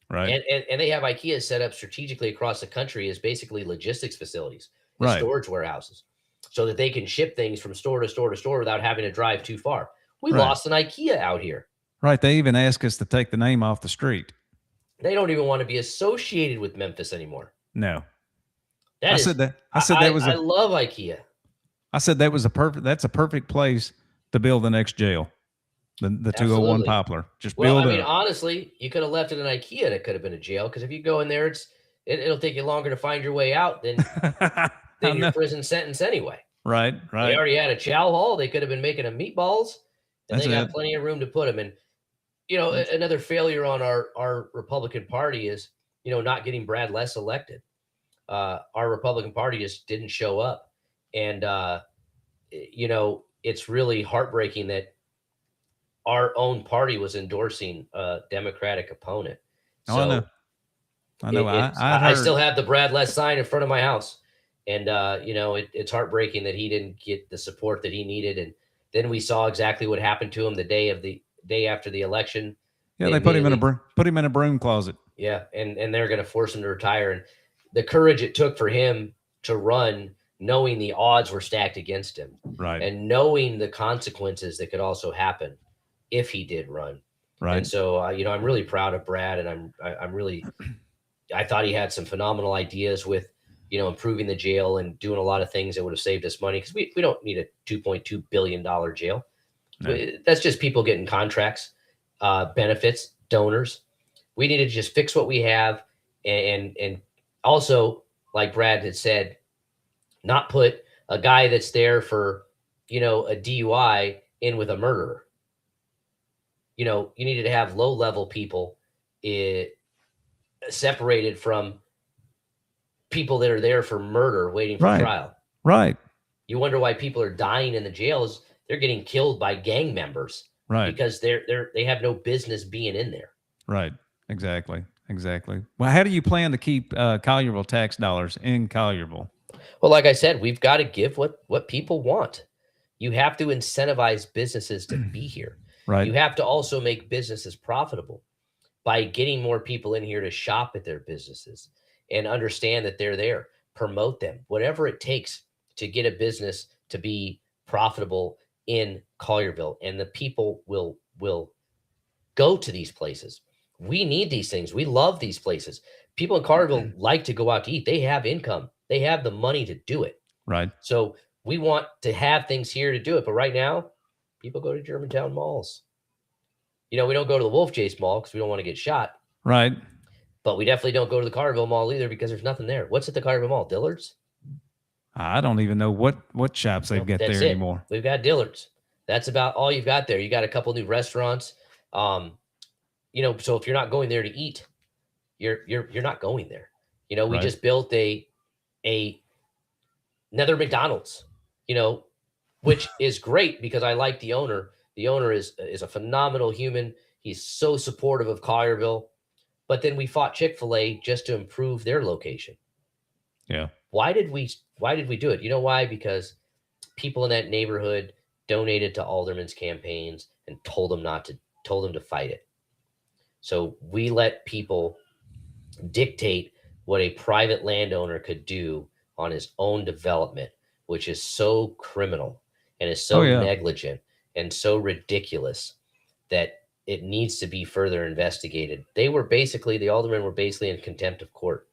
Right. And they have IKEA set up strategically across the country as basically logistics facilities, Right. storage warehouses, so that they can ship things from store to store to store without having to drive too far. We Right. lost an IKEA out here. Right. They even ask us to take the name off the street. They don't even want to be associated with Memphis anymore. No. I said that was I love IKEA. I said that's a perfect place to build the next jail. The 201 Absolutely. Poplar. Just Well, build I mean, it. honestly, you could have left it in IKEA and it could have been a jail, because if you go in there, it's it'll take you longer to find your way out than I your know. prison sentence anyway. Right, They right. already had a chow hall. They could have been making them meatballs, and That's they got it. plenty of room to put them. And another failure on our Republican Party is not getting Brad Less elected. Our Republican Party just didn't show up, and it's really heartbreaking that our own party was endorsing a Democratic opponent. Oh, So I know. I know. I still have the Brad Less sign in front of my house. And, it's heartbreaking that he didn't get the support that he needed. And then we saw exactly what happened to him the day after the election. Yeah, they put him in a broom closet. Yeah. And they're going to force him to retire. And the courage it took for him to run, knowing the odds were stacked against him, Right. and knowing the consequences that could also happen if he did run. Right. And so, I'm really proud of Brad, and I thought he had some phenomenal ideas with, improving the jail and doing a lot of things that would have saved us money, because we don't need a $2.2 billion jail. No. That's just people getting contracts, benefits, donors. We need to just fix what we have, and also, like Brad had said, not put a guy that's there for, a DUI in with a murderer. You needed to have low-level people separated from people that are there for murder waiting for Right. trial. Right. You wonder why people are dying in the jails. They're getting killed by gang members, Right. because they have no business being in there. Right. Exactly. Well, how do you plan to keep Collierville tax dollars in Collierville? Well, like I said, we've got to give what people want. You have to incentivize businesses to be here. Right. You have to also make businesses profitable by getting more people in here to shop at their businesses and understand that they're there. Promote them, whatever it takes to get a business to be profitable in Collierville, and the people will go to these places. We need these things. We love these places. People in Collierville like to go out to eat. They have income. They have the money to do it. Right. So we want to have things here to do it. But right now, people go to Germantown malls. We don't go to the Wolf Chase Mall because we don't want to get shot. Right. But we definitely don't go to the Collierville Mall either, because there's nothing there. What's at the Collierville Mall? Dillard's? I don't even know what shops they've got That's there it. anymore. We've got Dillard's. That's about all you've got there. You got a couple new restaurants. So if you're not going there to eat, you're not going there. We Right. just built another McDonald's, which is great because I like the owner. The owner is a phenomenal human. He's so supportive of Collierville. But then we fought Chick-fil-A just to improve their location. Yeah. Why did we do it? You know why? Because people in that neighborhood donated to Alderman's campaigns and told them to fight it. So we let people dictate what a private landowner could do on his own development, which is so criminal and is so negligent and so ridiculous that it needs to be further investigated. The aldermen were basically in contempt of court.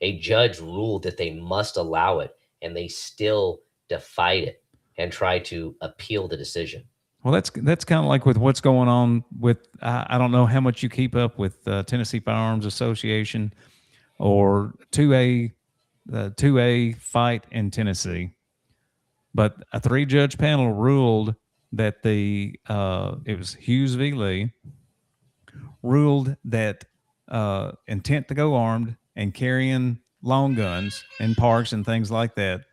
A judge ruled that they must allow it, and they still defied it and tried to appeal the decision. Well, that's kind of like with what's going on with, I don't know how much you keep up with Tennessee Firearms Association or 2A fight in Tennessee, but a 3-judge panel ruled that it was Hughes v. Lee, ruled that intent to go armed and carrying long guns in parks and things like that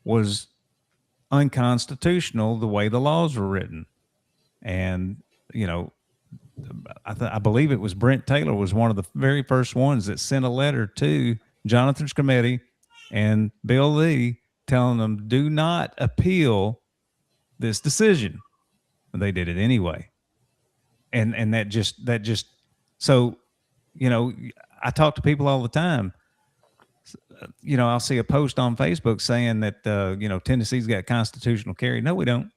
was unconstitutional the way the laws were written. And, I believe it was Brent Taylor was one of the very first ones that sent a letter to Jonathan's committee and Bill Lee telling them, do not appeal this decision. And they did it anyway. And that just, so, I talk to people all the time. I'll see a post on Facebook saying that, Tennessee's got constitutional carry. No, we don't.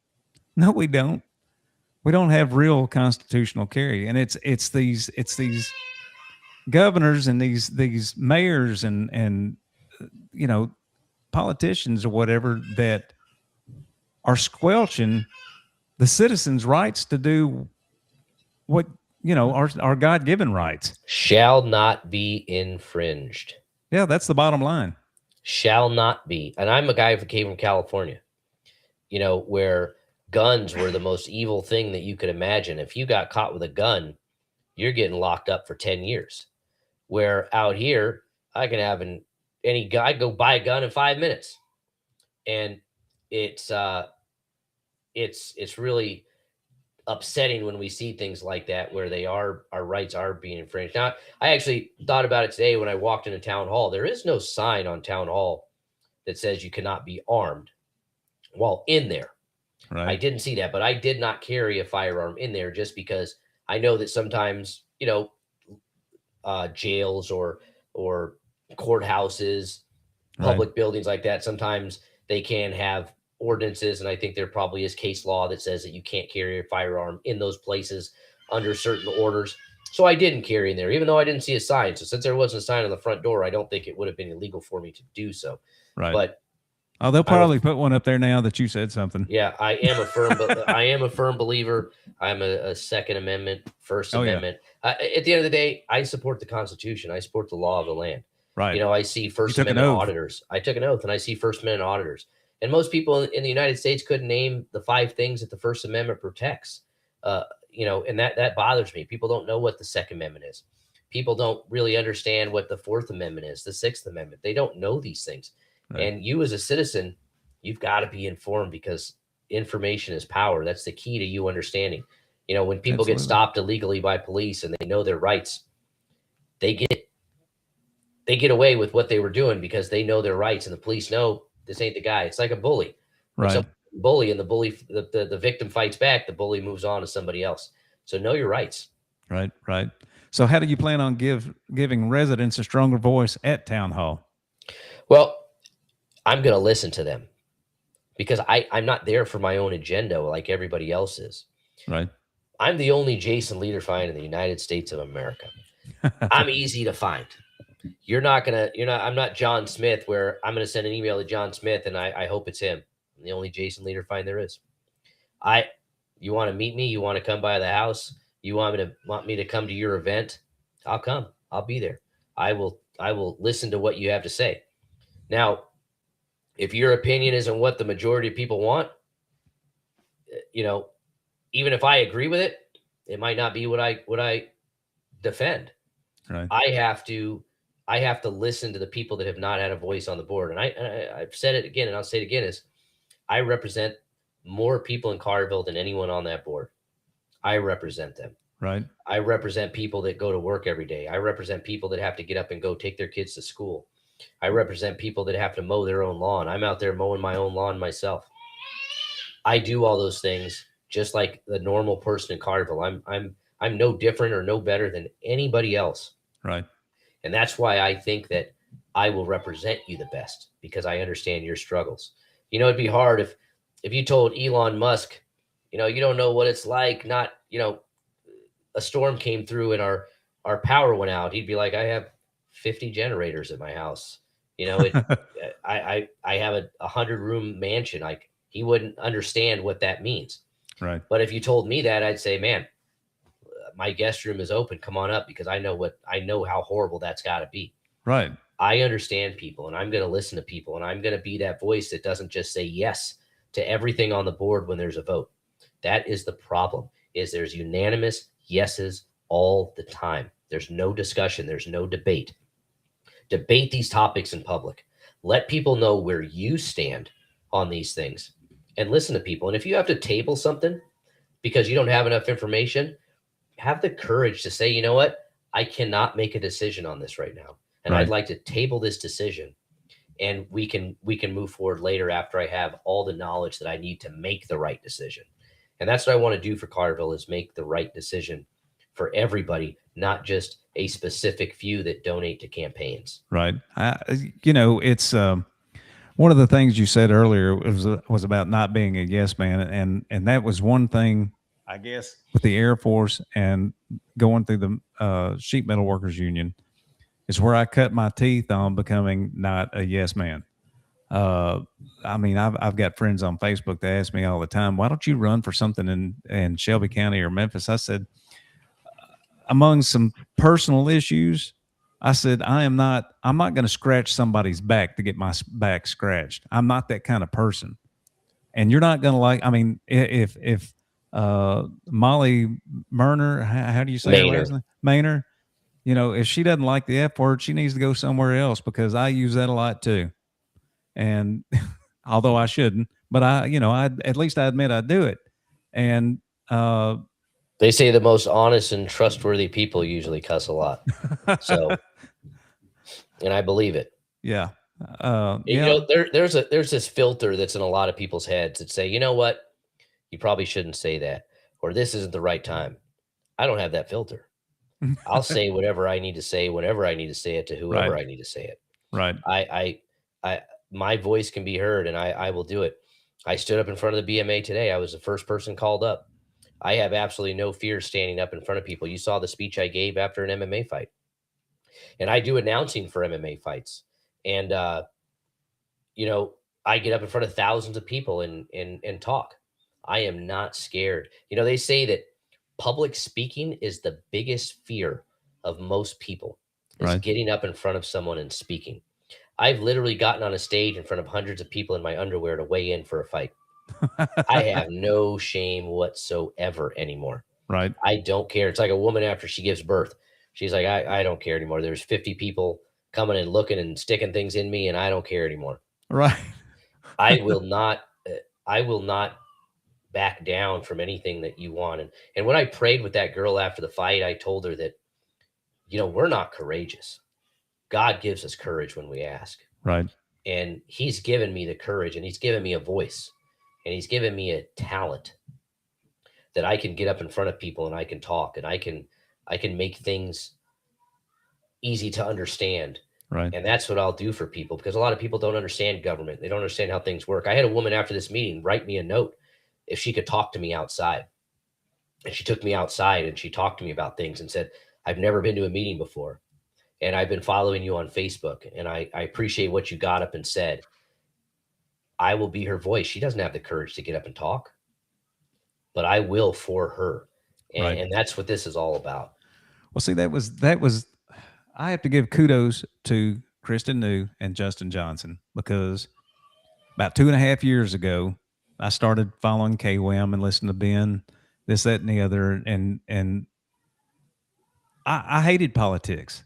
We don't have real constitutional carry. And it's these governors and these mayors and politicians or whatever that are squelching the citizens' rights to do what, our God-given rights. Shall not be infringed. Yeah, that's the bottom line. Shall not be. And I'm a guy who came from California, you know, where guns were the most evil thing that you could imagine. If you got caught with a gun, you're getting locked up for 10 years. Where out here, I can have any guy go buy a gun in 5 minutes. And it's really upsetting when we see things like that, where our rights are being infringed. Now, I actually thought about it today when I walked into town hall. There is no sign on town hall that says you cannot be armed while in there. Right. I didn't see that, but I did not carry a firearm in there just because I know that sometimes, you know, jails or courthouses, public buildings like that, sometimes they can have ordinances, and I think there probably is case law that says that you can't carry a firearm in those places under certain orders. So I didn't carry in there, even though I didn't see a sign. So since there wasn't a sign on the front door, I don't think it would have been illegal for me to do so. Right. But they'll probably put one up there now that you said something. yeah, I am a firm believer. I'm a Second Amendment, First Amendment. At the end of the day, I support the Constitution. I support the law of the land. Right. You know, I see First Amendment auditors. I took an oath, and I see First Amendment auditors. And most people in the United States couldn't name the 5 things that the First Amendment protects. You know, and that bothers me. People don't know what the Second Amendment is. People don't really understand what the Fourth Amendment is, the Sixth Amendment. They don't know these things. Right. And you as a citizen, you've got to be informed, because information is power. That's the key to you understanding. You know, when people get stopped illegally by police and they know their rights, they get away with what they were doing because they know their rights, and the police know this ain't the guy. It's like a bully. Right. Bully, and the victim fights back, the bully moves on to somebody else. So know your rights. Right. So how do you plan on giving residents a stronger voice at town hall? Well, I'm going to listen to them, because I'm not there for my own agenda like everybody else is. Right. I'm the only Jason Lederfine in the United States of America. I'm easy to find. I'm not John Smith, where I'm going to send an email to John Smith and I hope it's him. I'm the only Jason Lederfine there is. You want to meet me? You want to come by the house? You want me to come to your event? I'll come. I'll be there. I will listen to what you have to say. Now, if your opinion isn't what the majority of people want, you know, even if I agree with it, it might not be what I defend. Right. I have to listen to the people that have not had a voice on the board. And I've said it again, and I'll say it again, is I represent more people in Collierville than anyone on that board. I represent them. Right. I represent people that go to work every day. I represent people that have to get up and go take their kids to school. I represent people that have to mow their own lawn. I'm out there mowing my own lawn myself. I do all those things just like the normal person in Collierville. I'm no different or no better than anybody else. Right. And that's why I think that I will represent you the best, because I understand your struggles. You know, it'd be hard if you told Elon Musk, you know, you don't know what it's like, not, you know, a storm came through and our power went out. He'd be like, I have 50 generators at my house. You know, I have a 100-room mansion. Like, he wouldn't understand what that means. Right. But if you told me that, I'd say, man, my guest room is open. Come on up, because I know how horrible that's got to be. Right. I understand people, and I'm going to listen to people, and I'm going to be that voice that doesn't just say yes to everything on the board when there's a vote. That is the problem, is there's unanimous yeses all the time. There's no discussion. There's no debate. Debate these topics in public. Let people know where you stand on these things, and listen to people. And if you have to table something because you don't have enough information, have the courage to say, you know what, I cannot make a decision on this right now. And I'd like to table this decision, and we can move forward later after I have all the knowledge that I need to make the right decision. And that's what I want to do for Collierville, is make the right decision for everybody, not just a specific few that donate to campaigns. Right. You know, it's one of the things you said earlier was about not being a yes man. And that was one thing, I guess, with the Air Force and going through the sheet metal workers union, is where I cut my teeth on becoming not a yes man. I mean, I've got friends on Facebook that ask me all the time, why don't you run for something in Shelby County or Memphis? I said, among some personal issues, I said, I'm not going to scratch somebody's back to get my back scratched. I'm not that kind of person. And you're not going to like, I mean, if Molly Merner, how do you say her Maynard. last name? Maynard, you know, if she doesn't like the F word, she needs to go somewhere else, because I use that a lot too. And although I shouldn't, but at least I admit I do it. And, They say the most honest and trustworthy people usually cuss a lot. So, and I believe it. yeah. You know, there's this filter that's in a lot of people's heads that say, you know what, you probably shouldn't say that, or this isn't the right time. I don't have that filter. I'll say whatever I need to say, whenever I need to say it, to whoever Right. I need to say it. Right. My voice can be heard, and I will do it. I stood up in front of the BMA today. I was the first person called up. I have absolutely no fear standing up in front of people. You saw the speech I gave after an MMA fight, and I do announcing for MMA fights. And, you know, I get up in front of thousands of people and talk. I am not scared. You know, they say that public speaking is the biggest fear of most people, is Right. getting up in front of someone and speaking. I've literally gotten on a stage in front of hundreds of people in my underwear to weigh in for a fight. I have no shame whatsoever anymore. Right. I don't care. It's like a woman after she gives birth. She's like, I don't care anymore. There's 50 people coming and looking and sticking things in me, and I don't care anymore. Right. I will not back down from anything that you want. And when I prayed with that girl after the fight, I told her that, you know, we're not courageous. God gives us courage when we ask. Right. And he's given me the courage, and he's given me a voice, and he's given me a talent that I can get up in front of people and I can talk, and I can make things easy to understand. Right. And that's what I'll do for people, because a lot of people don't understand government. They don't understand how things work. I had a woman after this meeting write me a note if she could talk to me outside. And she took me outside and she talked to me about things and said, I've never been to a meeting before, and I've been following you on Facebook, and I appreciate what you got up and said. I will be her voice. She doesn't have the courage to get up and talk, but I will for her. And, Right. and that's what this is all about. Well, see, that was, I have to give kudos to Kristen New and Justin Johnson, because about 2.5 years ago, I started following KWM and listening to Ben, this, that, and the other. And I hated politics.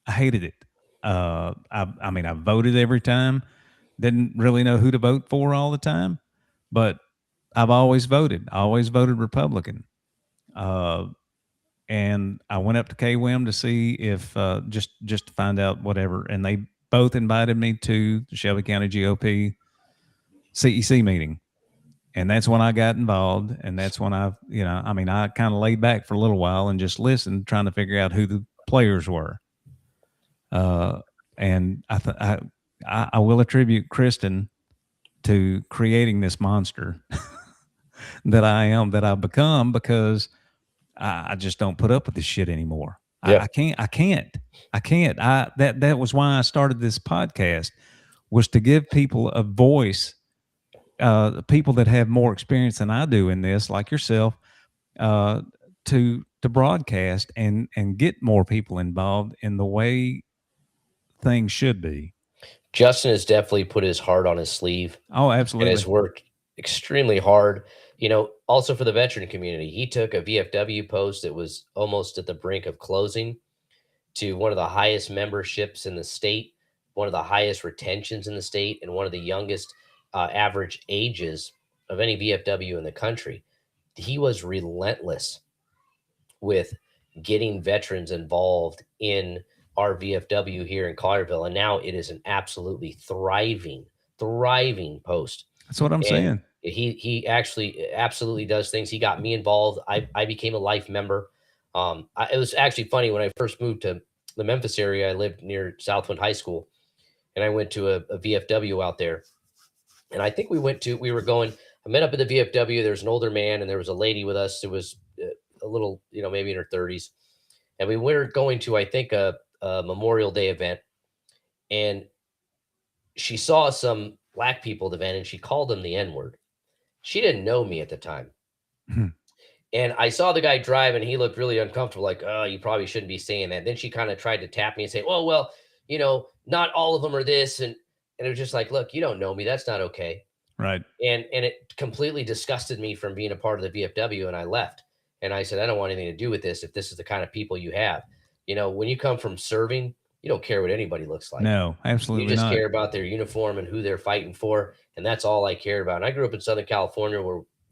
I hated it. I mean, I voted every time. Didn't really know who to vote for all the time, but I've always voted. I always voted Republican. And I went up to KWM to see if just to find out whatever, and they both invited me to the Shelby County GOP CEC meeting, and that's when I got involved. And that's when I kind of laid back for a little while and just listened, trying to figure out who the players were. And I will attribute Kristen to creating this monster that I've become, because I just don't put up with this shit anymore. Yeah. I can't. That was why I started this podcast, was to give people a voice, people that have more experience than I do in this, like yourself, to broadcast and get more people involved in the way things should be. Justin has definitely put his heart on his sleeve. Oh, And absolutely. has worked extremely hard. You know, also for the veteran community, he took a VFW post that was almost at the brink of closing to one of the highest memberships in the state, one of the highest retentions in the state, and one of the youngest average ages of any VFW in the country. He was relentless with getting veterans involved in our VFW here in Collierville, and now it is an absolutely thriving post. That's what I'm And saying. he actually absolutely does things. He got me involved. I became a life member. It was actually funny when I first moved to the Memphis area. I lived near Southwind High School, and I went to a VFW out there. And I think I met up at the VFW. There's an older man, and there was a lady with us who was a little, maybe in her 30s. And we were going to, I think, a Memorial Day event. And she saw some black people at the event, and she called them the N-word. She didn't know me at the time. Hmm. And I saw the guy drive and he looked really uncomfortable, like, oh, you probably shouldn't be saying that. Then she kind of tried to tap me and say, oh, well, not all of them are this. And it was just like, look, you don't know me. That's not okay. Right. And it completely disgusted me from being a part of the VFW, and I left. And I said, I don't want anything to do with this if this is the kind of people you have. When you come from serving, you don't care what anybody looks like. No, You absolutely just not. care about their uniform and who they're fighting for, and that's all I cared about. And I grew up in Southern California,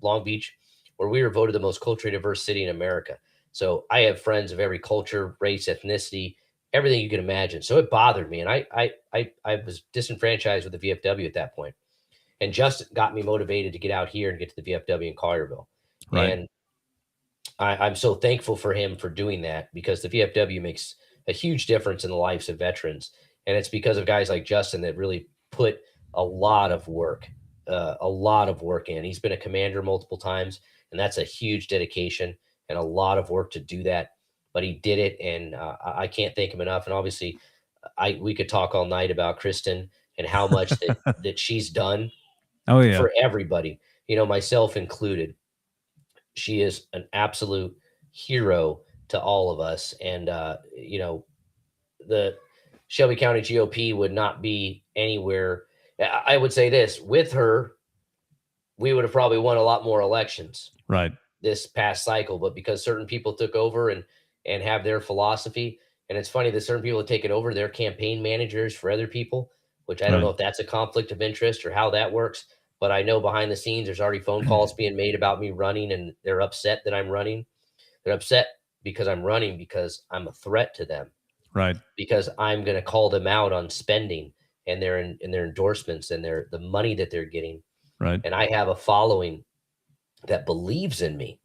Long Beach, where we were voted the most culturally diverse city in America. So I have friends of every culture, race, ethnicity, everything you can imagine. So it bothered me, and I was disenfranchised with the VFW at that point. And Justin got me motivated to get out here and get to the VFW in Collierville. Right. And I'm so thankful for him for doing that, because the VFW makes a huge difference in the lives of veterans. And it's because of guys like Justin that really put a lot of work in. He's been a commander multiple times, and that's a huge dedication and a lot of work to do that. But he did it, and I can't thank him enough. And obviously, we could talk all night about Kristen and how much that she's done Oh yeah. for everybody, myself included. She is an absolute hero to all of us. And, the Shelby County GOP would not be anywhere. I would say this: with her, we would have probably won a lot more elections Right. this past cycle, but because certain people took over and have their philosophy. And it's funny that certain people have taken over their campaign managers for other people, which I don't Right. know if that's a conflict of interest or how that works. But I know behind the scenes, there's already phone calls being made about me running, and they're upset that I'm running. They're upset because I'm running, because I'm a threat to them, Right. because I'm going to call them out on spending and their endorsements and the money that they're getting. Right. And I have a following that believes in me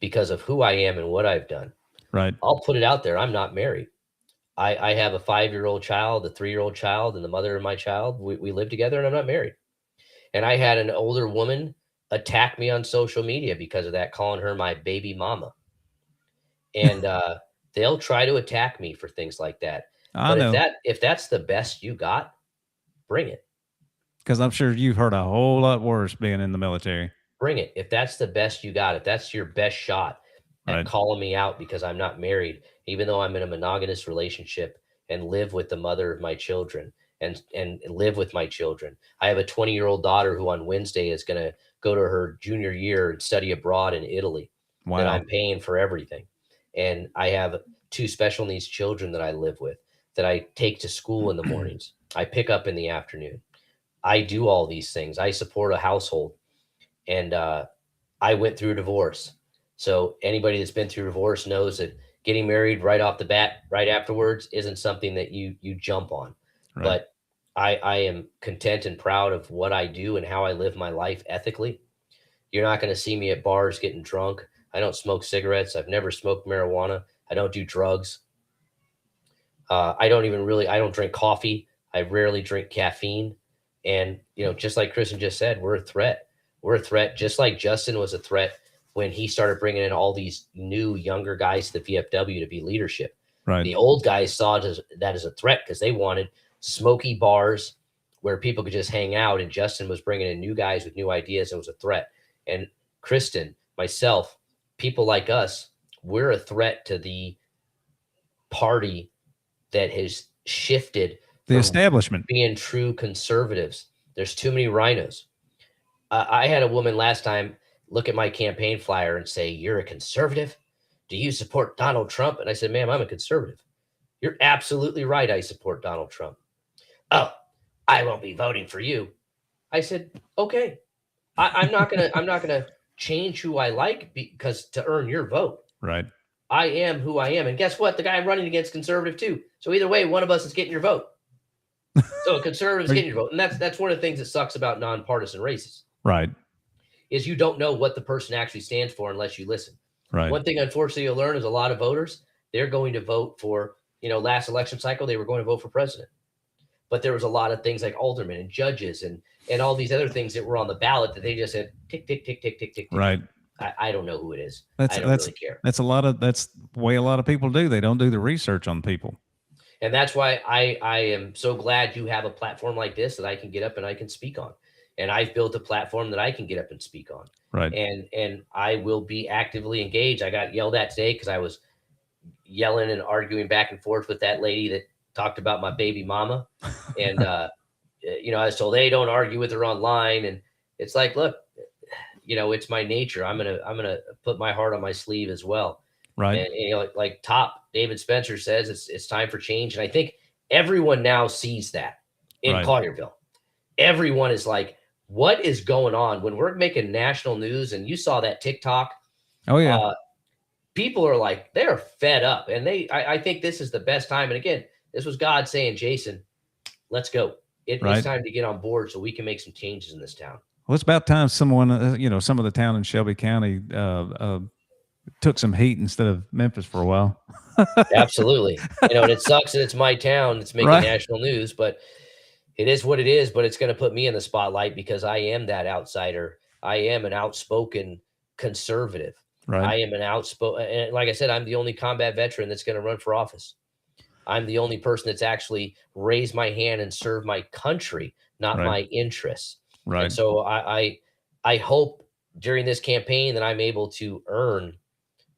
because of who I am and what I've done. Right. I'll put it out there. I'm not married. I have a 5-year-old child, a 3-year-old child, and the mother of my child. We live together, and I'm not married. And I had an older woman attack me on social media because of that, calling her my baby mama. And they'll try to attack me for things like that. I But know, if that's the best you got, bring it. because I'm sure you've heard a whole lot worse being in the military. Bring it. If that's the best you got, if that's your best shot at Right. calling me out because I'm not married, even though I'm in a monogamous relationship and live with the mother of my children and live with my children. I have a 20-year-old daughter who on Wednesday is going to go to her junior year and study abroad in Italy. That Wow. I'm paying for everything. And I have 2 special needs children that I live with, that I take to school in the mornings. I pick up in the afternoon. I do all these things. I support a household. And I went through a divorce. So anybody that's been through divorce knows that getting married right off the bat, right afterwards, isn't something that you jump on. Right. But I am content and proud of what I do and how I live my life ethically. You're not going to see me at bars getting drunk. I don't smoke cigarettes. I've never smoked marijuana. I don't do drugs. I don't drink coffee. I rarely drink caffeine. And, just like Kristen just said, we're a threat. We're a threat, just like Justin was a threat when he started bringing in all these new younger guys to the VFW to be leadership. Right. The old guys saw that as a threat because they wanted smoky bars where people could just hang out. And Justin was bringing in new guys with new ideas. It was a threat. And Kristen, myself, people like us, we're a threat to the party that has shifted The from establishment. being true conservatives. There's too many rhinos. I had a woman last time look at my campaign flyer and say, "You're a conservative? Do you support Donald Trump?" And I said, "Ma'am, I'm a conservative." "You're absolutely right. I support Donald Trump." "Oh, I won't be voting for you." I said, "Okay, I'm not gonna change who I like because to earn your vote. Right. I am who I am, and guess what? The guy I'm running against is conservative too. So either way, one of us is getting your vote. So a conservative is getting your vote, and that's one of the things that sucks about nonpartisan races. Right. Is you don't know what the person actually stands for unless you listen. Right. One thing, unfortunately, you'll learn is a lot of voters, they're going to vote for, last election cycle, they were going to vote for president. But there was a lot of things like aldermen and judges and all these other things that were on the ballot that they just said, tick, tick, tick, tick, tick, tick, tick. Right. I don't know who it is. That's I don't really care. That's the way a lot of people do. They don't do the research on people. And that's why I am so glad you have a platform like this that I can get up and I can speak on. and I've built a platform that I can get up and speak on. Right. And I will be actively engaged. I got yelled at today because I was yelling and arguing back and forth with that lady that talked about my baby mama. And, I was told, hey, don't argue with her online. And it's like, look, it's my nature. I'm going to put my heart on my sleeve as well. Right. And, like David Spencer says, it's time for change. And I think everyone now sees that in Collierville. Everyone is like, what is going on when we're making national news? And you saw that TikTok. Oh yeah. People are like, they're fed up, and I think this is the best time. And again, this was God saying, Jason, let's go. It's time to get on board so we can make some changes in this town. Well, it's about time someone, some of the town in Shelby County took some heat instead of Memphis for a while. Absolutely. And it sucks that it's my town that's making national news, but it is what it is. But it's going to put me in the spotlight because I am that outsider. I am an outspoken conservative. I am an outspoken, and like I said, I'm the only combat veteran that's going to run for office. I'm the only person that's actually raised my hand and served my country, not my interests. Right. And so I hope during this campaign that I'm able to earn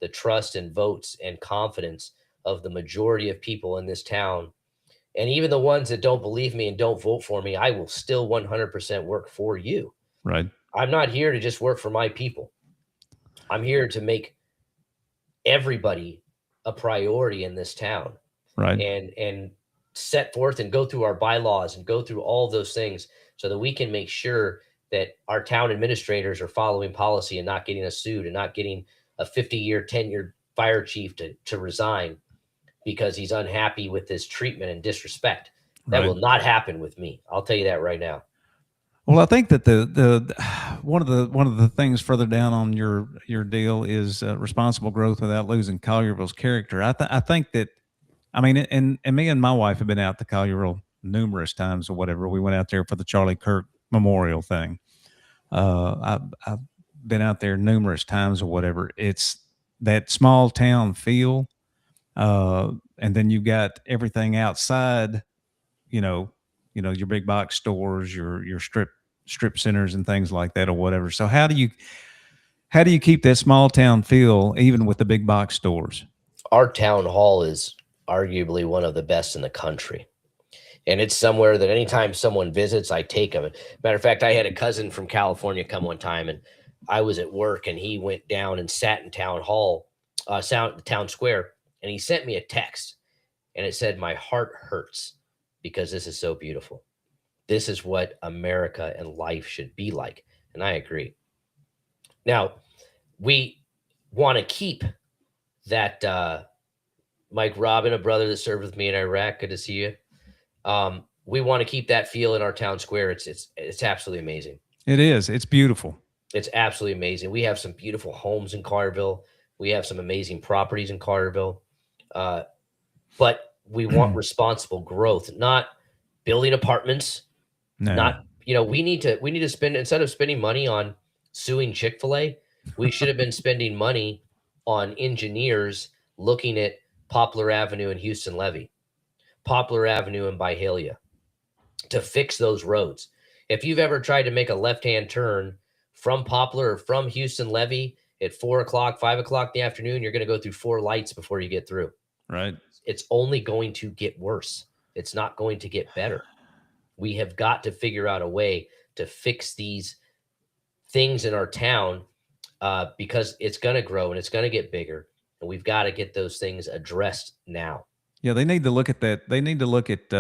the trust and votes and confidence of the majority of people in this town. And even the ones that don't believe me and don't vote for me, I will still 100% work for you. Right. I'm not here to just work for my people. I'm here to make everybody a priority in this town. Right. And set forth and go through our bylaws and go through all those things so that we can make sure that our town administrators are following policy and not getting us sued and not getting a 50-year tenured fire chief to resign because he's unhappy with his treatment and disrespect. That will not happen with me. I'll tell you that right now. Well, I think that the one of the things further down on your deal is responsible growth without losing Collierville's character. I think that, I mean, and me and my wife have been out to Collierville numerous times or whatever. We went out there for the Charlie Kirk Memorial thing. I've been out there numerous times or whatever. It's that small town feel, and then you've got everything outside. Your big box stores, your strip centers and things like that or whatever. So how do you keep that small town feel even with the big box stores? Our town hall is arguably one of the best in the country. And it's somewhere that anytime someone visits, I take them. Matter of fact, I had a cousin from California come one time, and I was at work, and he went down and sat in town hall, town square, and he sent me a text, and it said, "My heart hurts because this is so beautiful. This is what America and life should be like." And I agree. Now, we want to keep that, Mike Robin, a brother that served with me in Iraq. Good to see you. We want to keep that feel in our town square. It's absolutely amazing. It is. It's beautiful. It's absolutely amazing. We have some beautiful homes in Collierville. We have some amazing properties in Collierville. But we want responsible growth, not building apartments. No. Not, we need to spend, instead of spending money on suing Chick-fil-A, we should have been spending money on engineers looking at Poplar Avenue and Houston Levee, Poplar Avenue and Byhalia, to fix those roads. If you've ever tried to make a left-hand turn from Poplar or from Houston Levee at 4 o'clock, 5 o'clock in the afternoon, you're going to go through 4 lights before you get through. Right. It's only going to get worse. It's not going to get better. We have got to figure out a way to fix these things in our town because it's going to grow and it's going to get bigger. And we've got to get those things addressed now. Yeah, they need to look at that. They need to look at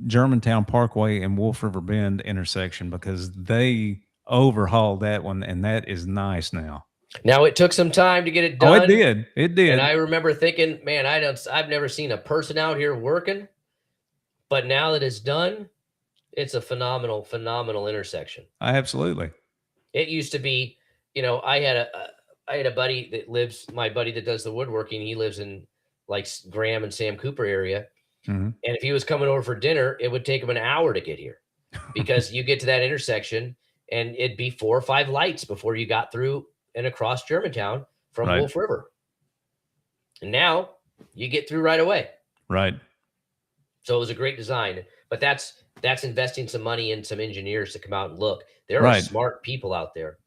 Germantown Parkway and Wolf River Bend intersection because they overhauled that one, and that is nice now. Now, it took some time to get it done. Oh, it did. It did. And I remember thinking, man, I've never seen a person out here working. But now that it's done, it's a phenomenal, phenomenal intersection. Absolutely. It used to be, I had a buddy that lives, my buddy that does the woodworking. He lives in like Graham and Sam Cooper area. Mm-hmm. And if he was coming over for dinner, it would take him an hour to get here because you get to that intersection and it'd be 4 or 5 lights before you got through and across Germantown from Wolf River. And now you get through right away. Right. So it was a great design. But that's investing some money in some engineers to come out and look. There are Right. smart people out there,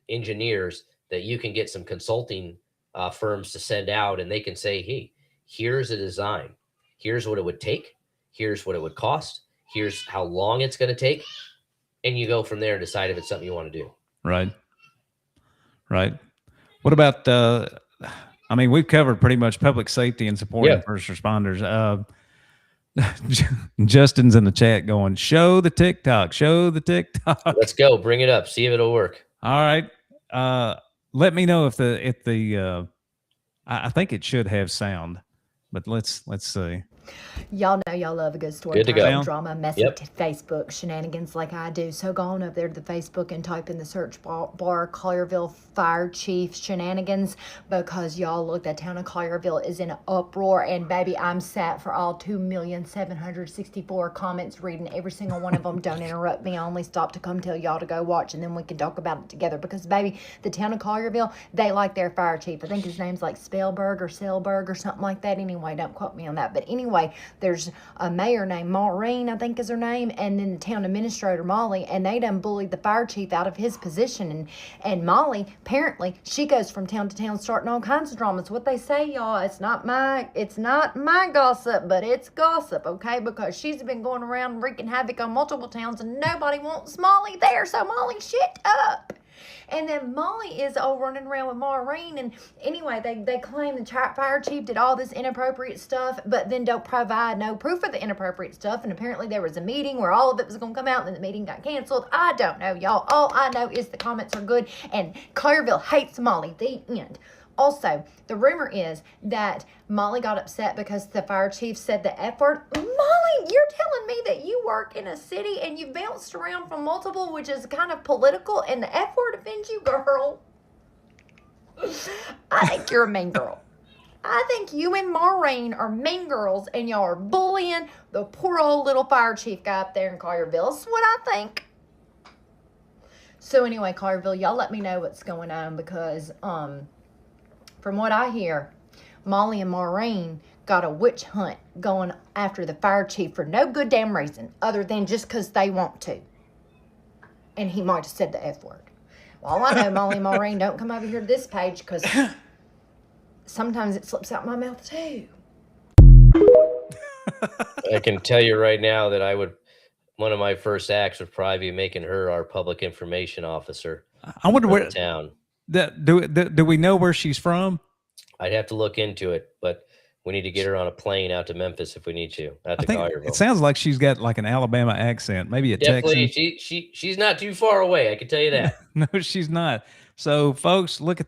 engineers, that you can get some consulting firms to send out, and they can say, hey, here's a design. Here's what it would take. Here's what it would cost. Here's how long it's going to take. And you go from there and decide if it's something you want to do. Right. Right. What about, I mean, we've covered pretty much public safety and supporting Yeah. first responders. Justin's in the chat going, show the TikTok. Let's go. Bring it up. See if it'll work. All right. Let me know if the I think it should have sound, but let's see. Y'all know y'all love a good story. Good to go. Drama, messy Yep. Facebook shenanigans like I do. So go on up there to the Facebook and type in the search bar Collierville Fire Chief shenanigans, because y'all look, the town of Collierville is in an uproar. And baby, I'm sat for all 2,764 comments reading every single one of them. Don't interrupt me. I only stop to come tell y'all to go watch, and then we can talk about it together. Because baby, the town of Collierville, they like their fire chief. I think his name's like Spellberg or Selberg or something like that. Anyway, don't quote me on that. But anyway, there's a mayor named Maureen, I think is her name, and then the town administrator, Molly, and they done bullied the fire chief out of his position. And Molly, apparently, she goes from town to town starting all kinds of dramas. What they say, y'all, it's not my gossip, but it's gossip, okay? Because she's been going around wreaking havoc on multiple towns, and nobody wants Molly there, so Molly, shut up. And then Molly is all running around with Maureen. And anyway, they claim the fire chief did all this inappropriate stuff, but then don't provide no proof of the inappropriate stuff. And apparently there was a meeting where all of it was going to come out, and then the meeting got canceled. I don't know, y'all. All I know is the comments are good, and Collierville hates Molly. The end. Also, the rumor is that Molly got upset because the fire chief said the F word. Molly, you're telling me that you work in a city and you bounced around from multiple, which is kind of political, and the F word offends you, girl? I think you're a mean girl. I think you and Maureen are mean girls, and y'all are bullying the poor old little fire chief guy up there in Collierville. That's what I think. So anyway, Collierville, y'all let me know what's going on, because from what I hear, Molly and Maureen got a witch hunt going after the fire chief for no good damn reason other than just because they want to. And he might have said the F word. Well, I know, Molly and Maureen, don't come over here to this page, because sometimes it slips out my mouth too. I can tell you right now that one of my first acts would probably be making her our public information officer. I wonder for where the town. Do we know where she's from? I'd have to look into it, but we need to get her on a plane out to Memphis if we need to. Out I to think Collierville. it sounds like she's got like an Alabama accent, maybe a Definitely, Texan. she's not too far away. I can tell you that. No, she's not. So, folks, look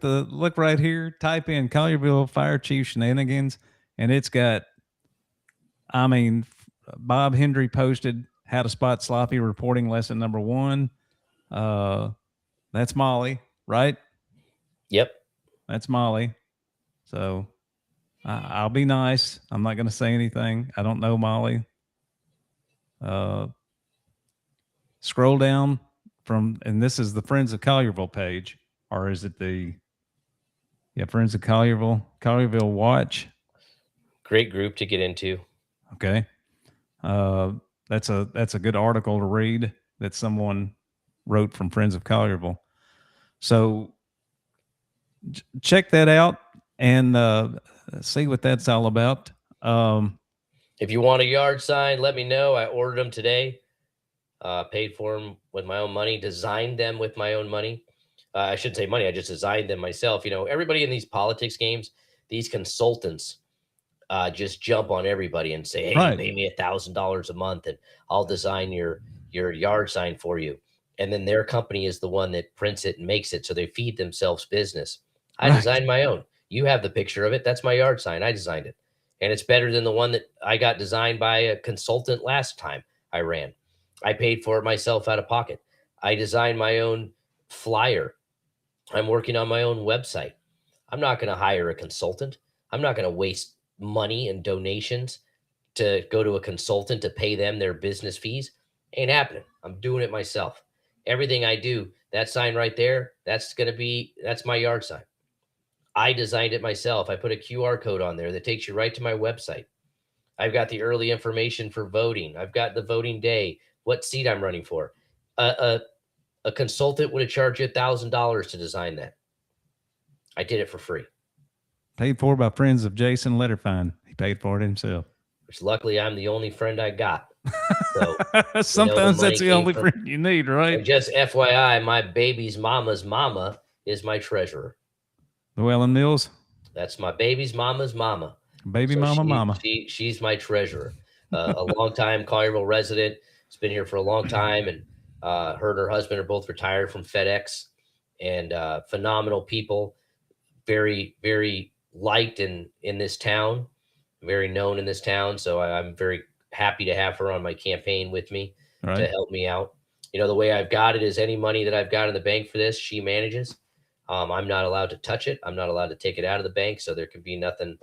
right here. Type in Collierville Fire Chief shenanigans, and it's got. I mean, Bob Hendry posted how to spot sloppy reporting lesson number 1. That's Molly, right? Yep. That's Molly. So I'll be nice. I'm not going to say anything. I don't know Molly. Scroll down and this is the Friends of Collierville page, or is it Friends of Collierville Watch? Great group to get into. Okay. That's a good article to read that someone wrote from Friends of Collierville. So check that out and see what that's all about. If you want a yard sign, let me know. I ordered them today. Paid for them with my own money, designed them with my own money. I shouldn't say money. I just designed them myself. You know, everybody in these politics games, these consultants just jump on everybody and say, hey, Right. Pay me $1,000 a month and I'll design your yard sign for you. And then their company is the one that prints it and makes it. So they feed themselves business. I Right. designed my own. You have the picture of it. That's my yard sign. I designed it. And it's better than the one that I got designed by a consultant last time I ran. I paid for it myself out of pocket. I designed my own flyer. I'm working on my own website. I'm not going to hire a consultant. I'm not going to waste money and donations to go to a consultant to pay them their business fees. Ain't happening. I'm doing it myself. Everything I do, that sign right there, that's my yard sign. I designed it myself. I put a QR code on there that takes you right to my website. I've got the early information for voting. I've got the voting day, what seat I'm running for. A consultant would have charged you $1,000 to design that. I did it for free. Paid for by friends of Jason Lederfine. He paid for it himself. Which luckily I'm the only friend I got. So sometimes that's the only from, friend you need, right? And just FYI, my baby's mama's mama is my treasurer. Llewellyn Mills. That's my baby's mama's mama. Baby So mama. She's my treasurer. A long-time Collierville resident. Has been here for a long time, and her and her husband are both retired from FedEx, and phenomenal people. Very, very liked in this town, very known in this town. So I'm very happy to have her on my campaign with me to help me out. You know, the way I've got it is any money that I've got in the bank for this, she manages. I'm not allowed to touch it. I'm not allowed to take it out of the bank. So there could be nothing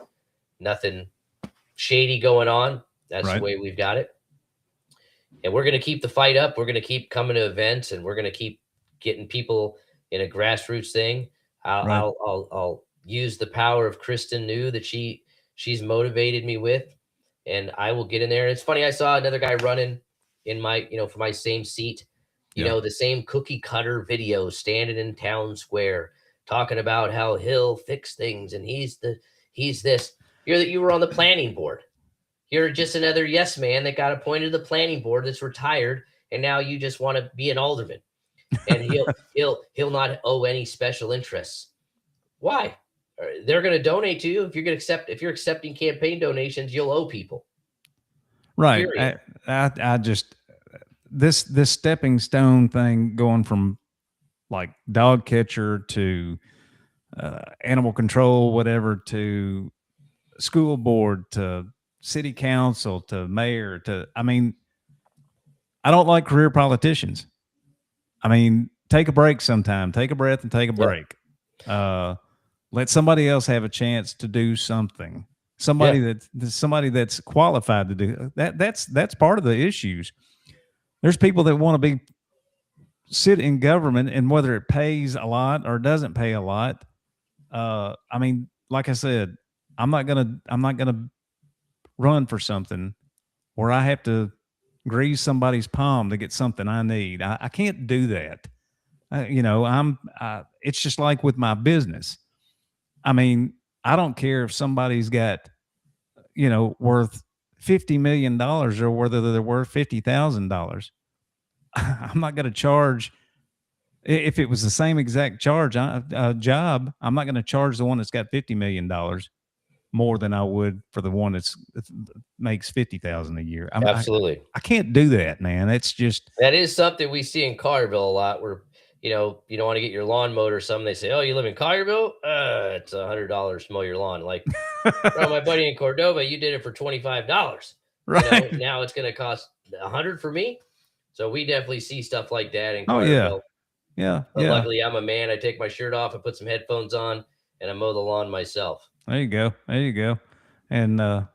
shady going on. That's the way we've got it. And we're going to keep the fight up. We're going to keep coming to events, and we're going to keep getting people in a grassroots thing. I'll use the power of Kristen New that she's motivated me with, and I will get in there. It's funny. I saw another guy running in my, for my same seat, you know, the same cookie cutter video standing in town square talking about how he'll fix things. And he's this. You were on the planning board. You're just another yes man that got appointed to the planning board that's retired, and now you just want to be an alderman. And he'll not owe any special interests. Why? They're going to donate to you. If you're accepting campaign donations, you'll owe people. Right. I just this stepping stone thing, going from like dog catcher to animal control, whatever, to school board, to city council, to mayor, I don't like career politicians. Take a break sometime, take a breath and take a break. Let somebody else have a chance to do something. Somebody that's qualified to do that. That's part of the issues. There's people that want to sit in government, and whether it pays a lot or doesn't pay a lot. Like I said, I'm not gonna run for something where I have to grease somebody's palm to get something I need. I can't do that. It's just like with my business. I don't care if somebody's got, worth $50 million or whether they're worth $50,000. I'm not going to charge. If it was the same exact job, I'm not going to charge the one that's got $50 million more than I would for the one that makes $50,000 a year. Absolutely. I can't do that, man. That is something we see in Collierville a lot, where, you don't want to get your lawn mowed or something. They say, "Oh, you live in Collierville? It's $100 to mow your lawn." Like, bro, my buddy in Cordova, you did it for $25. Right. Now it's going to cost $100 for me. So we definitely see stuff like that in Collierville. Yeah. Luckily, I'm a man. I take my shirt off and put some headphones on, and I mow the lawn myself. There you go. And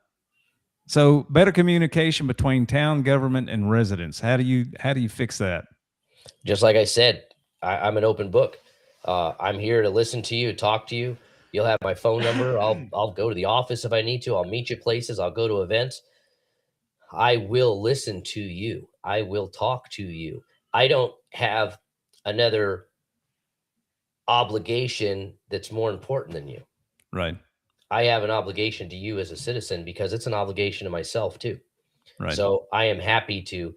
so better communication between town government and residents. How do you fix that? Just like I said, I'm an open book. I'm here to listen to you, talk to you. You'll have my phone number. I'll go to the office if I need to. I'll meet you places. I'll go to events. I will listen to you. I will talk to you. I don't have another obligation that's more important than you. Right. I have an obligation to you as a citizen, because it's an obligation to myself too. Right. So I am happy to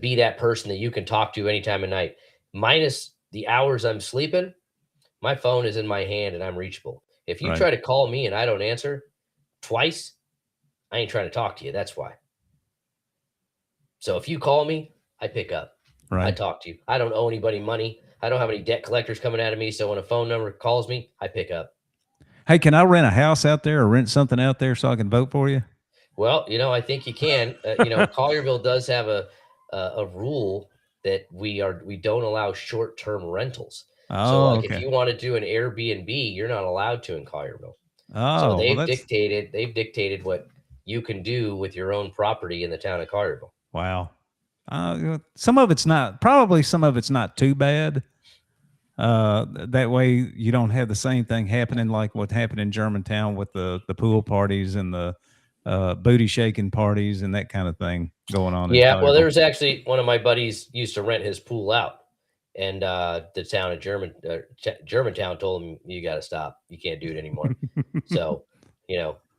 be that person that you can talk to any time of night. Minus the hours I'm sleeping, my phone is in my hand and I'm reachable. If you try to call me and I don't answer twice, I ain't trying to talk to you. That's why. So if you call me, I pick up. Right. I talk to you. I don't owe anybody money. I don't have any debt collectors coming out of me. So when a phone number calls me, I pick up. Hey, can I rent a house out there or rent something out there so I can vote for you? Well, I think you can. Collierville does have a rule that we don't allow short-term rentals. Oh, so if you want to do an Airbnb, you're not allowed to in Collierville. Oh, so they've dictated what you can do with your own property in the town of Collierville. Wow. Some of it's not too bad. That way you don't have the same thing happening like what happened in Germantown with the pool parties and the booty shaking parties and that kind of thing going on. Yeah, well, there was actually one of my buddies used to rent his pool out, and the town of Germantown told him, "You got to stop. You can't do it anymore." So,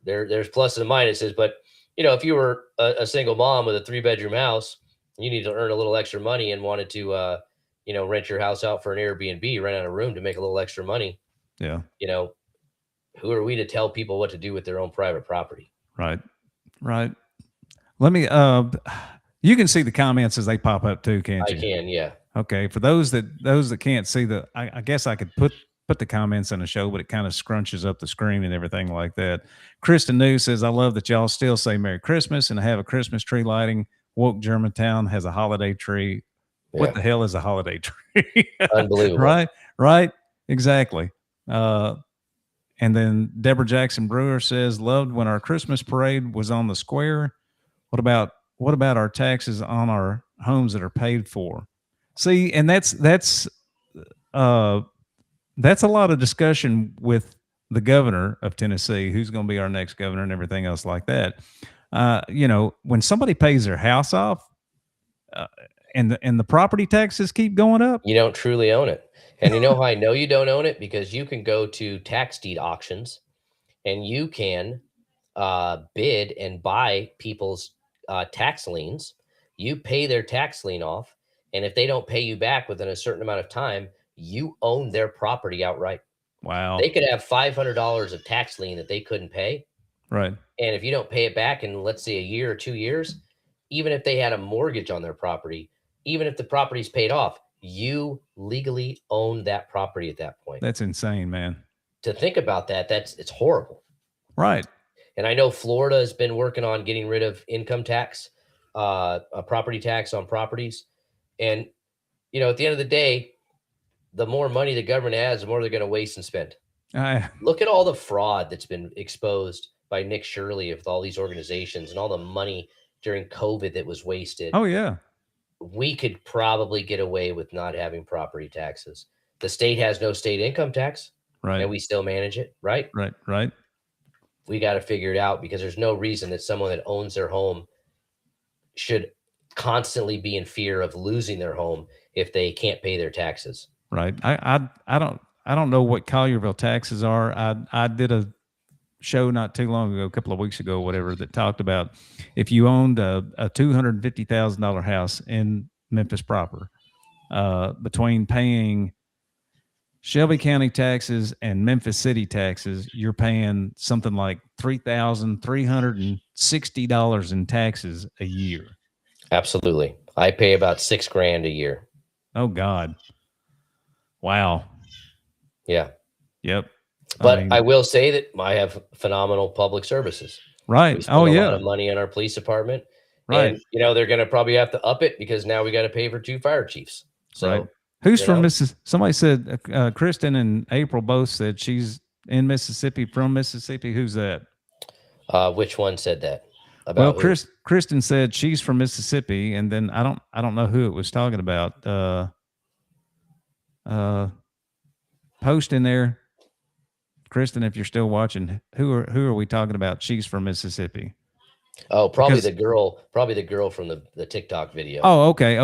there's pluses and minuses, but if you were a single mom with a 3-bedroom house, you need to earn a little extra money and wanted to, rent your house out for an Airbnb, rent out a room to make a little extra money. Yeah. Who are we to tell people what to do with their own private property? Right. Let me, you can see the comments as they pop up too, can't you? I can, yeah. Okay. For those that can't see I guess I could put the comments in the show, but it kind of scrunches up the screen and everything like that. Kristen New says, I love that y'all still say Merry Christmas and have a Christmas tree lighting. Woke Germantown has a holiday tree. Yeah. What the hell is a holiday tree? Unbelievable. Right. Exactly. And then Deborah Jackson Brewer says, loved when our Christmas parade was on the square. What about our taxes on our homes that are paid for? See, and that's a lot of discussion with the governor of Tennessee, who's going to be our next governor and everything else like that. When somebody pays their house off and the property taxes keep going up, you don't truly own it. And you know how I know you don't own it? Because you can go to tax deed auctions and you can bid and buy people's tax liens. You pay their tax lien off. And if they don't pay you back within a certain amount of time, you own their property outright. Wow. They could have $500 of tax lien that they couldn't pay. Right. And if you don't pay it back in, let's say, a year or 2 years, even if they had a mortgage on their property, even if the property's paid off, you legally own that property at that point. That's insane, man. To think about that, it's horrible. Right. And I know Florida has been working on getting rid of income tax, a property tax on properties. And, at the end of the day, the more money the government has, the more they're going to waste and spend. Look at all the fraud that's been exposed by Nick Shirley with all these organizations and all the money during COVID that was wasted. Oh, yeah. We could probably get away with not having property taxes. The state has no state income tax, right? And we still manage it, right? Right. We got to figure it out because there's no reason that someone that owns their home should constantly be in fear of losing their home if they can't pay their taxes. Right. I don't know what Collierville taxes are. I did a show not too long ago, a couple of weeks ago, whatever, that talked about if you owned a $250,000 house in Memphis proper, between paying Shelby County taxes and Memphis City taxes, you're paying something like $3,360 in taxes a year. Absolutely. I pay about $6,000 a year. Oh God. Wow. Yeah. Yep. But I will say that I have phenomenal public services. Right. We spend a lot of money in our police department. Right. And, they're going to probably have to up it because now we got to pay for 2 fire chiefs. So right. Who's from Mississippi? Somebody said, Kristen and April both said she's in Mississippi, from Mississippi. Who's that? Which one said that? About Kristen said she's from Mississippi, and then I don't know who it was talking about. Post in there, Kristen, if you're still watching, who are we talking about? She's from Mississippi. Oh, probably the girl from the TikTok video. Oh, okay. Yeah.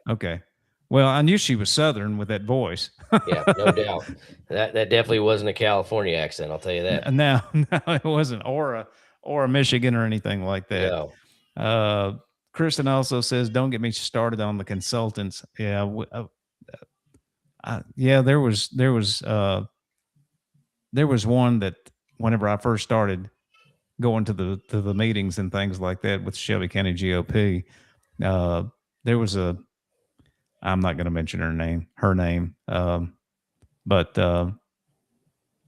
Okay. Well, I knew she was Southern with that voice. Yeah, no doubt. That definitely wasn't a California accent. I'll tell you that. No, it wasn't, or a Michigan or anything like that. No. Kristen also says, "Don't get me started on the consultants." Yeah, there was one that whenever I first started going to the meetings and things like that with Shelby County GOP, there was I'm not going to mention her name, but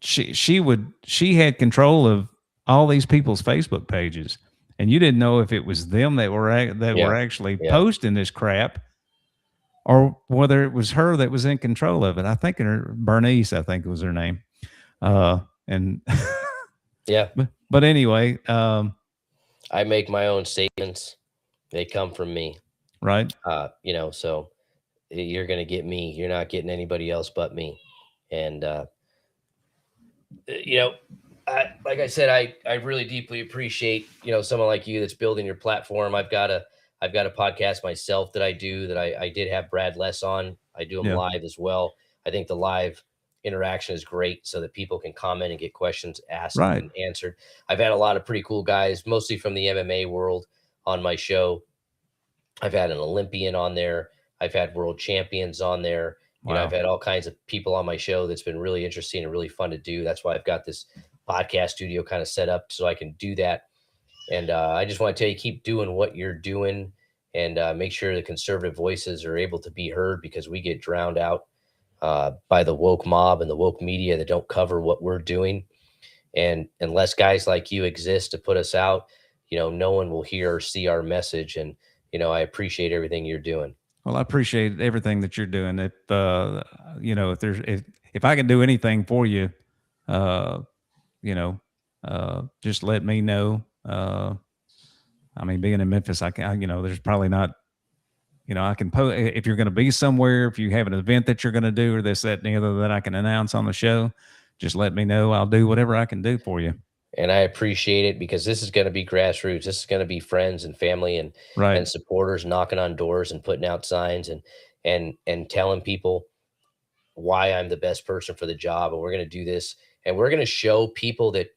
she had control of all these people's Facebook pages, and you didn't know if it was them that were actually posting this crap, or whether it was her that was in control of it. I think Bernice, I think was her name. And yeah, but anyway, I make my own statements. They come from me. Right. So you're going to get me, you're not getting anybody else but me. And, Like I said, I really deeply appreciate, someone like you that's building your platform. I've got a podcast myself that I do that I did have Brad Less on. I do them Yeah. live as well. I think the live interaction is great so that people can comment and get questions asked Right. and answered. I've had a lot of pretty cool guys, mostly from the MMA world, on my show. I've had an Olympian on there. I've had world champions on there. Wow. I've had all kinds of people on my show that's been really interesting and really fun to do. That's why I've got this podcast studio kind of set up so I can do that. And I just want to tell you, keep doing what you're doing, and make sure the conservative voices are able to be heard, because we get drowned out by the woke mob and the woke media that don't cover what we're doing. And unless guys like you exist to put us out, no one will hear or see our message. And, I appreciate everything you're doing. Well, I appreciate everything that you're doing. If I can do anything for you, just let me know. I mean, being in Memphis, there's probably not, I can post if you're going to be somewhere, if you have an event that you're going to do, or this, that, and the other that I can announce on the show, just let me know. I'll do whatever I can do for you. And I appreciate it, because this is going to be grassroots. This is going to be friends and family and supporters knocking on doors and putting out signs and telling people why I'm the best person for the job. And we're going to do this, and we're going to show people that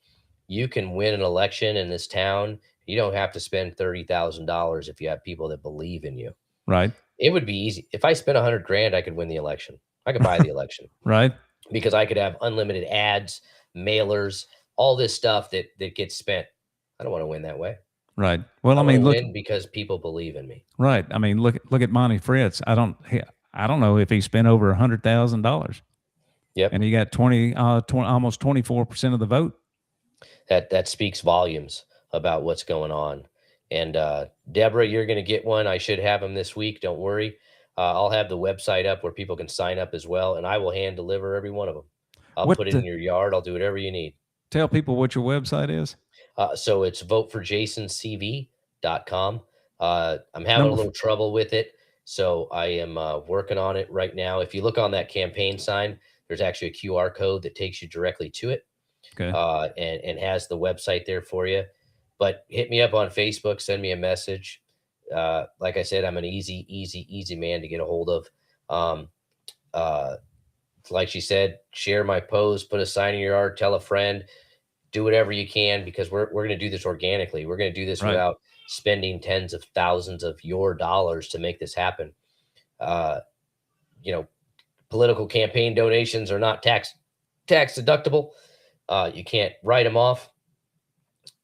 you can win an election in this town. You don't have to spend $30,000 if you have people that believe in you. Right. It would be easy. If I spent $100,000, I could win the election. I could buy the election. Right. Because I could have unlimited ads, mailers, all this stuff that gets spent. I don't want to win that way. Right. Well, I mean, look, win because people believe in me. Right. I mean, look at Monty Fritz. I don't know if he spent over $100,000. Yep. And he got almost 24% of the vote. That speaks volumes about what's going on. And Deborah, you're going to get one. I should have them this week. Don't worry. I'll have the website up where people can sign up as well, and I will hand deliver every one of them. I'll put it in your yard. I'll do whatever you need. Tell people what your website is. So it's voteforjasoncv.com. I'm having a little trouble with it, so I am working on it right now. If you look on that campaign sign, there's actually a QR code that takes you directly to it. Okay. And has the website there for you. But hit me up on Facebook, send me a message. Like I said, I'm an easy man to get a hold of. Like she said, share my post, put a sign in your yard, tell a friend, do whatever you can, because we're going to do this organically. We're going to do this without spending tens of thousands of your dollars to make this happen. Political campaign donations are not tax deductible. You can't write them off.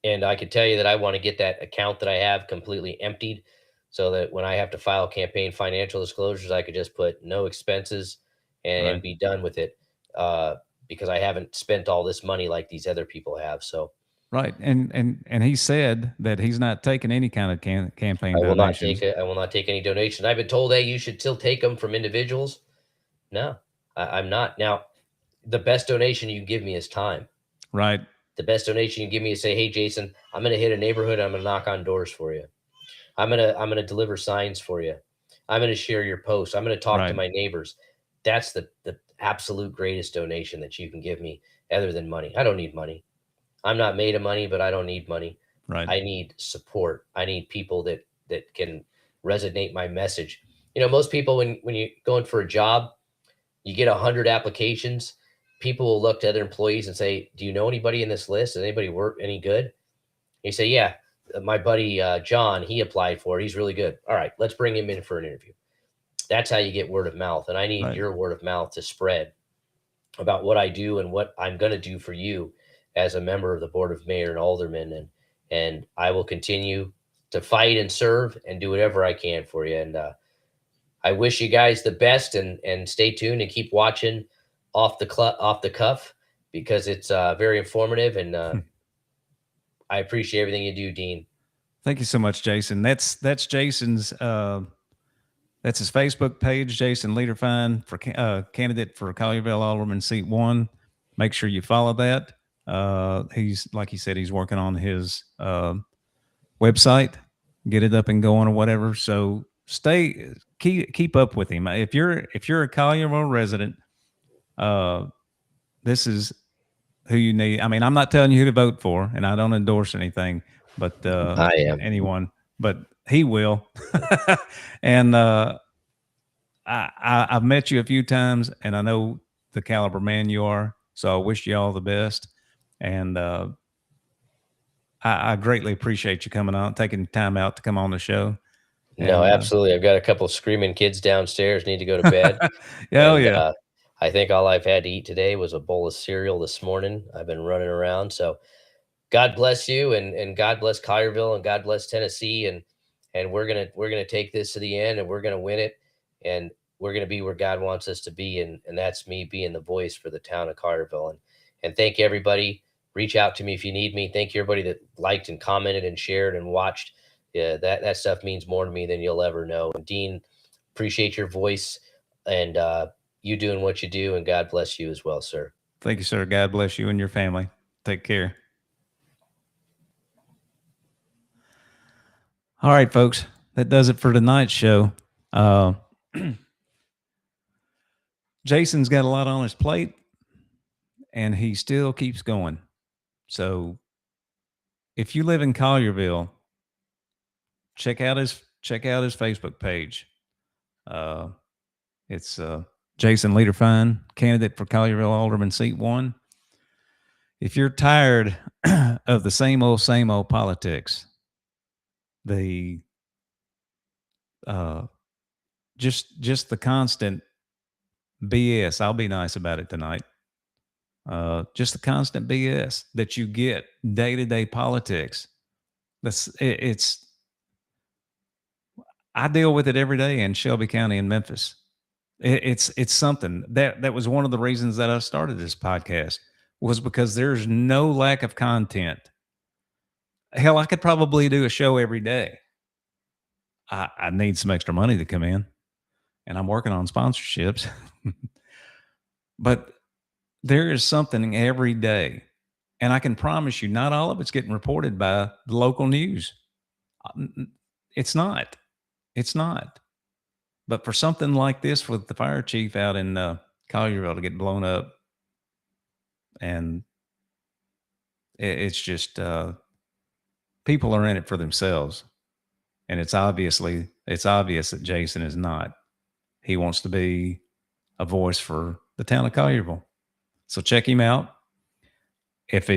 And I can tell you that I want to get that account that I have completely emptied, so that when I have to file campaign financial disclosures, I could just put no expenses and be done with it, because I haven't spent all this money like these other people have. So. Right. And he said that he's not taking any kind of campaign donations. I will not take any donations. I've been told, hey, you should still take them from individuals. No, I'm not. Now, the best donation you can give me is time. Right. The best donation you can give me is say, hey, Jason, I'm going to hit a neighborhood. I'm going to knock on doors for you. I'm going to deliver signs for you. I'm going to share your posts. I'm going to talk to my neighbors. That's the absolute greatest donation that you can give me, other than money. I don't need money. I'm not made of money, but I don't need money. Right. I need support. I need people that can resonate my message. Most people, when you're going for a job, you get 100 applications. People will look to other employees and say, do you know anybody in this list? Does anybody work any good? And you say, yeah, my buddy, John, he applied for it. He's really good. All right, let's bring him in for an interview. That's how you get word of mouth. And I need your word of mouth to spread about what I do and what I'm going to do for you as a member of the Board of Mayor and Alderman. And I will continue to fight and serve and do whatever I can for you. And I wish you guys the best, and stay tuned and keep watching off the cuff, because it's very informative, and I appreciate everything you do, Dean. Thank you so much, Jason. That's Jason's that's his Facebook page, Jason Lederfine, for candidate for Collierville Alderman seat 1. Make sure you follow that. He's, like he said, he's working on his website, get it up and going or whatever. So keep up with him. If you're a Collierville resident, this is who you need. I mean, I'm not telling you who to vote for, and I don't endorse anything, but I am. anyone, but he will. And I've met you a few times, and I know the caliber man you are. So I wish you all the best. And I greatly appreciate you coming on, taking time out to come on the show. No, And, absolutely. I've got a couple of screaming kids downstairs, need to go to bed. oh And yeah. I think all I've had to eat today was a bowl of cereal this morning. I've been running around. So God bless you, and God bless Collierville, and God bless Tennessee. And we're gonna take this to the end, and we're gonna win it, and we're gonna be where God wants us to be. And that's me being the voice for the town of Collierville. And thank you, everybody. Reach out to me if you need me. Thank you, everybody that liked and commented and shared and watched. Yeah, that stuff means more to me than you'll ever know. And Dean, appreciate your voice and you doing what you do, and God bless you as well, sir. Thank you, sir. God bless you and your family. Take care. All right, folks, that does it for tonight's show. Jason's got a lot on his plate, and he still keeps going. So if you live in Collierville, check out his Facebook page. It's Jason Lederfine, candidate for Collierville Alderman seat 1. If you're tired of the same old politics, the just the constant BS. I'll be nice about it tonight. Just the constant BS that you get day-to-day politics. I deal with it every day in Shelby County and Memphis. It's something that was one of the reasons that I started this podcast, was because there's no lack of content. Hell, I could probably do a show every day. I need some extra money to come in, and I'm working on sponsorships. But there is something every day, and I can promise you, not all of it's getting reported by the local news. It's not. But for something like this with the fire chief out in Collierville to get blown up, and it's just people are in it for themselves, and it's obvious that Jason is not. He wants to be a voice for the town of Collierville. So check him out. If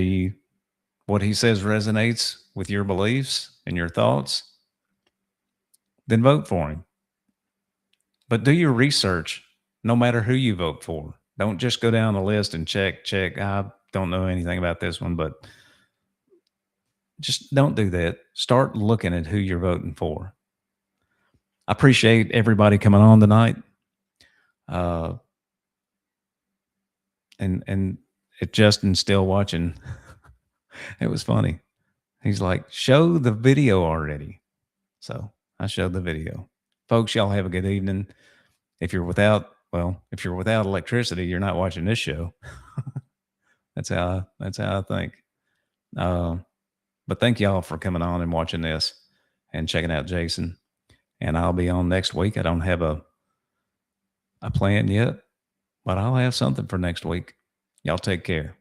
what he says resonates with your beliefs and your thoughts, then vote for him. But do your research, no matter who you vote for. Don't just go down the list and check. I don't know anything about this one, but just don't do that. Start looking at who you're voting for. I appreciate everybody coming on tonight. And if Justin's still watching, it was funny. He's like, show the video already. So I showed the video. Folks, y'all have a good evening. If you're without electricity, you're not watching this show. That's how I think. But thank y'all for coming on and watching this and checking out Jason. And I'll be on next week. I don't have a plan yet, but I'll have something for next week. Y'all take care.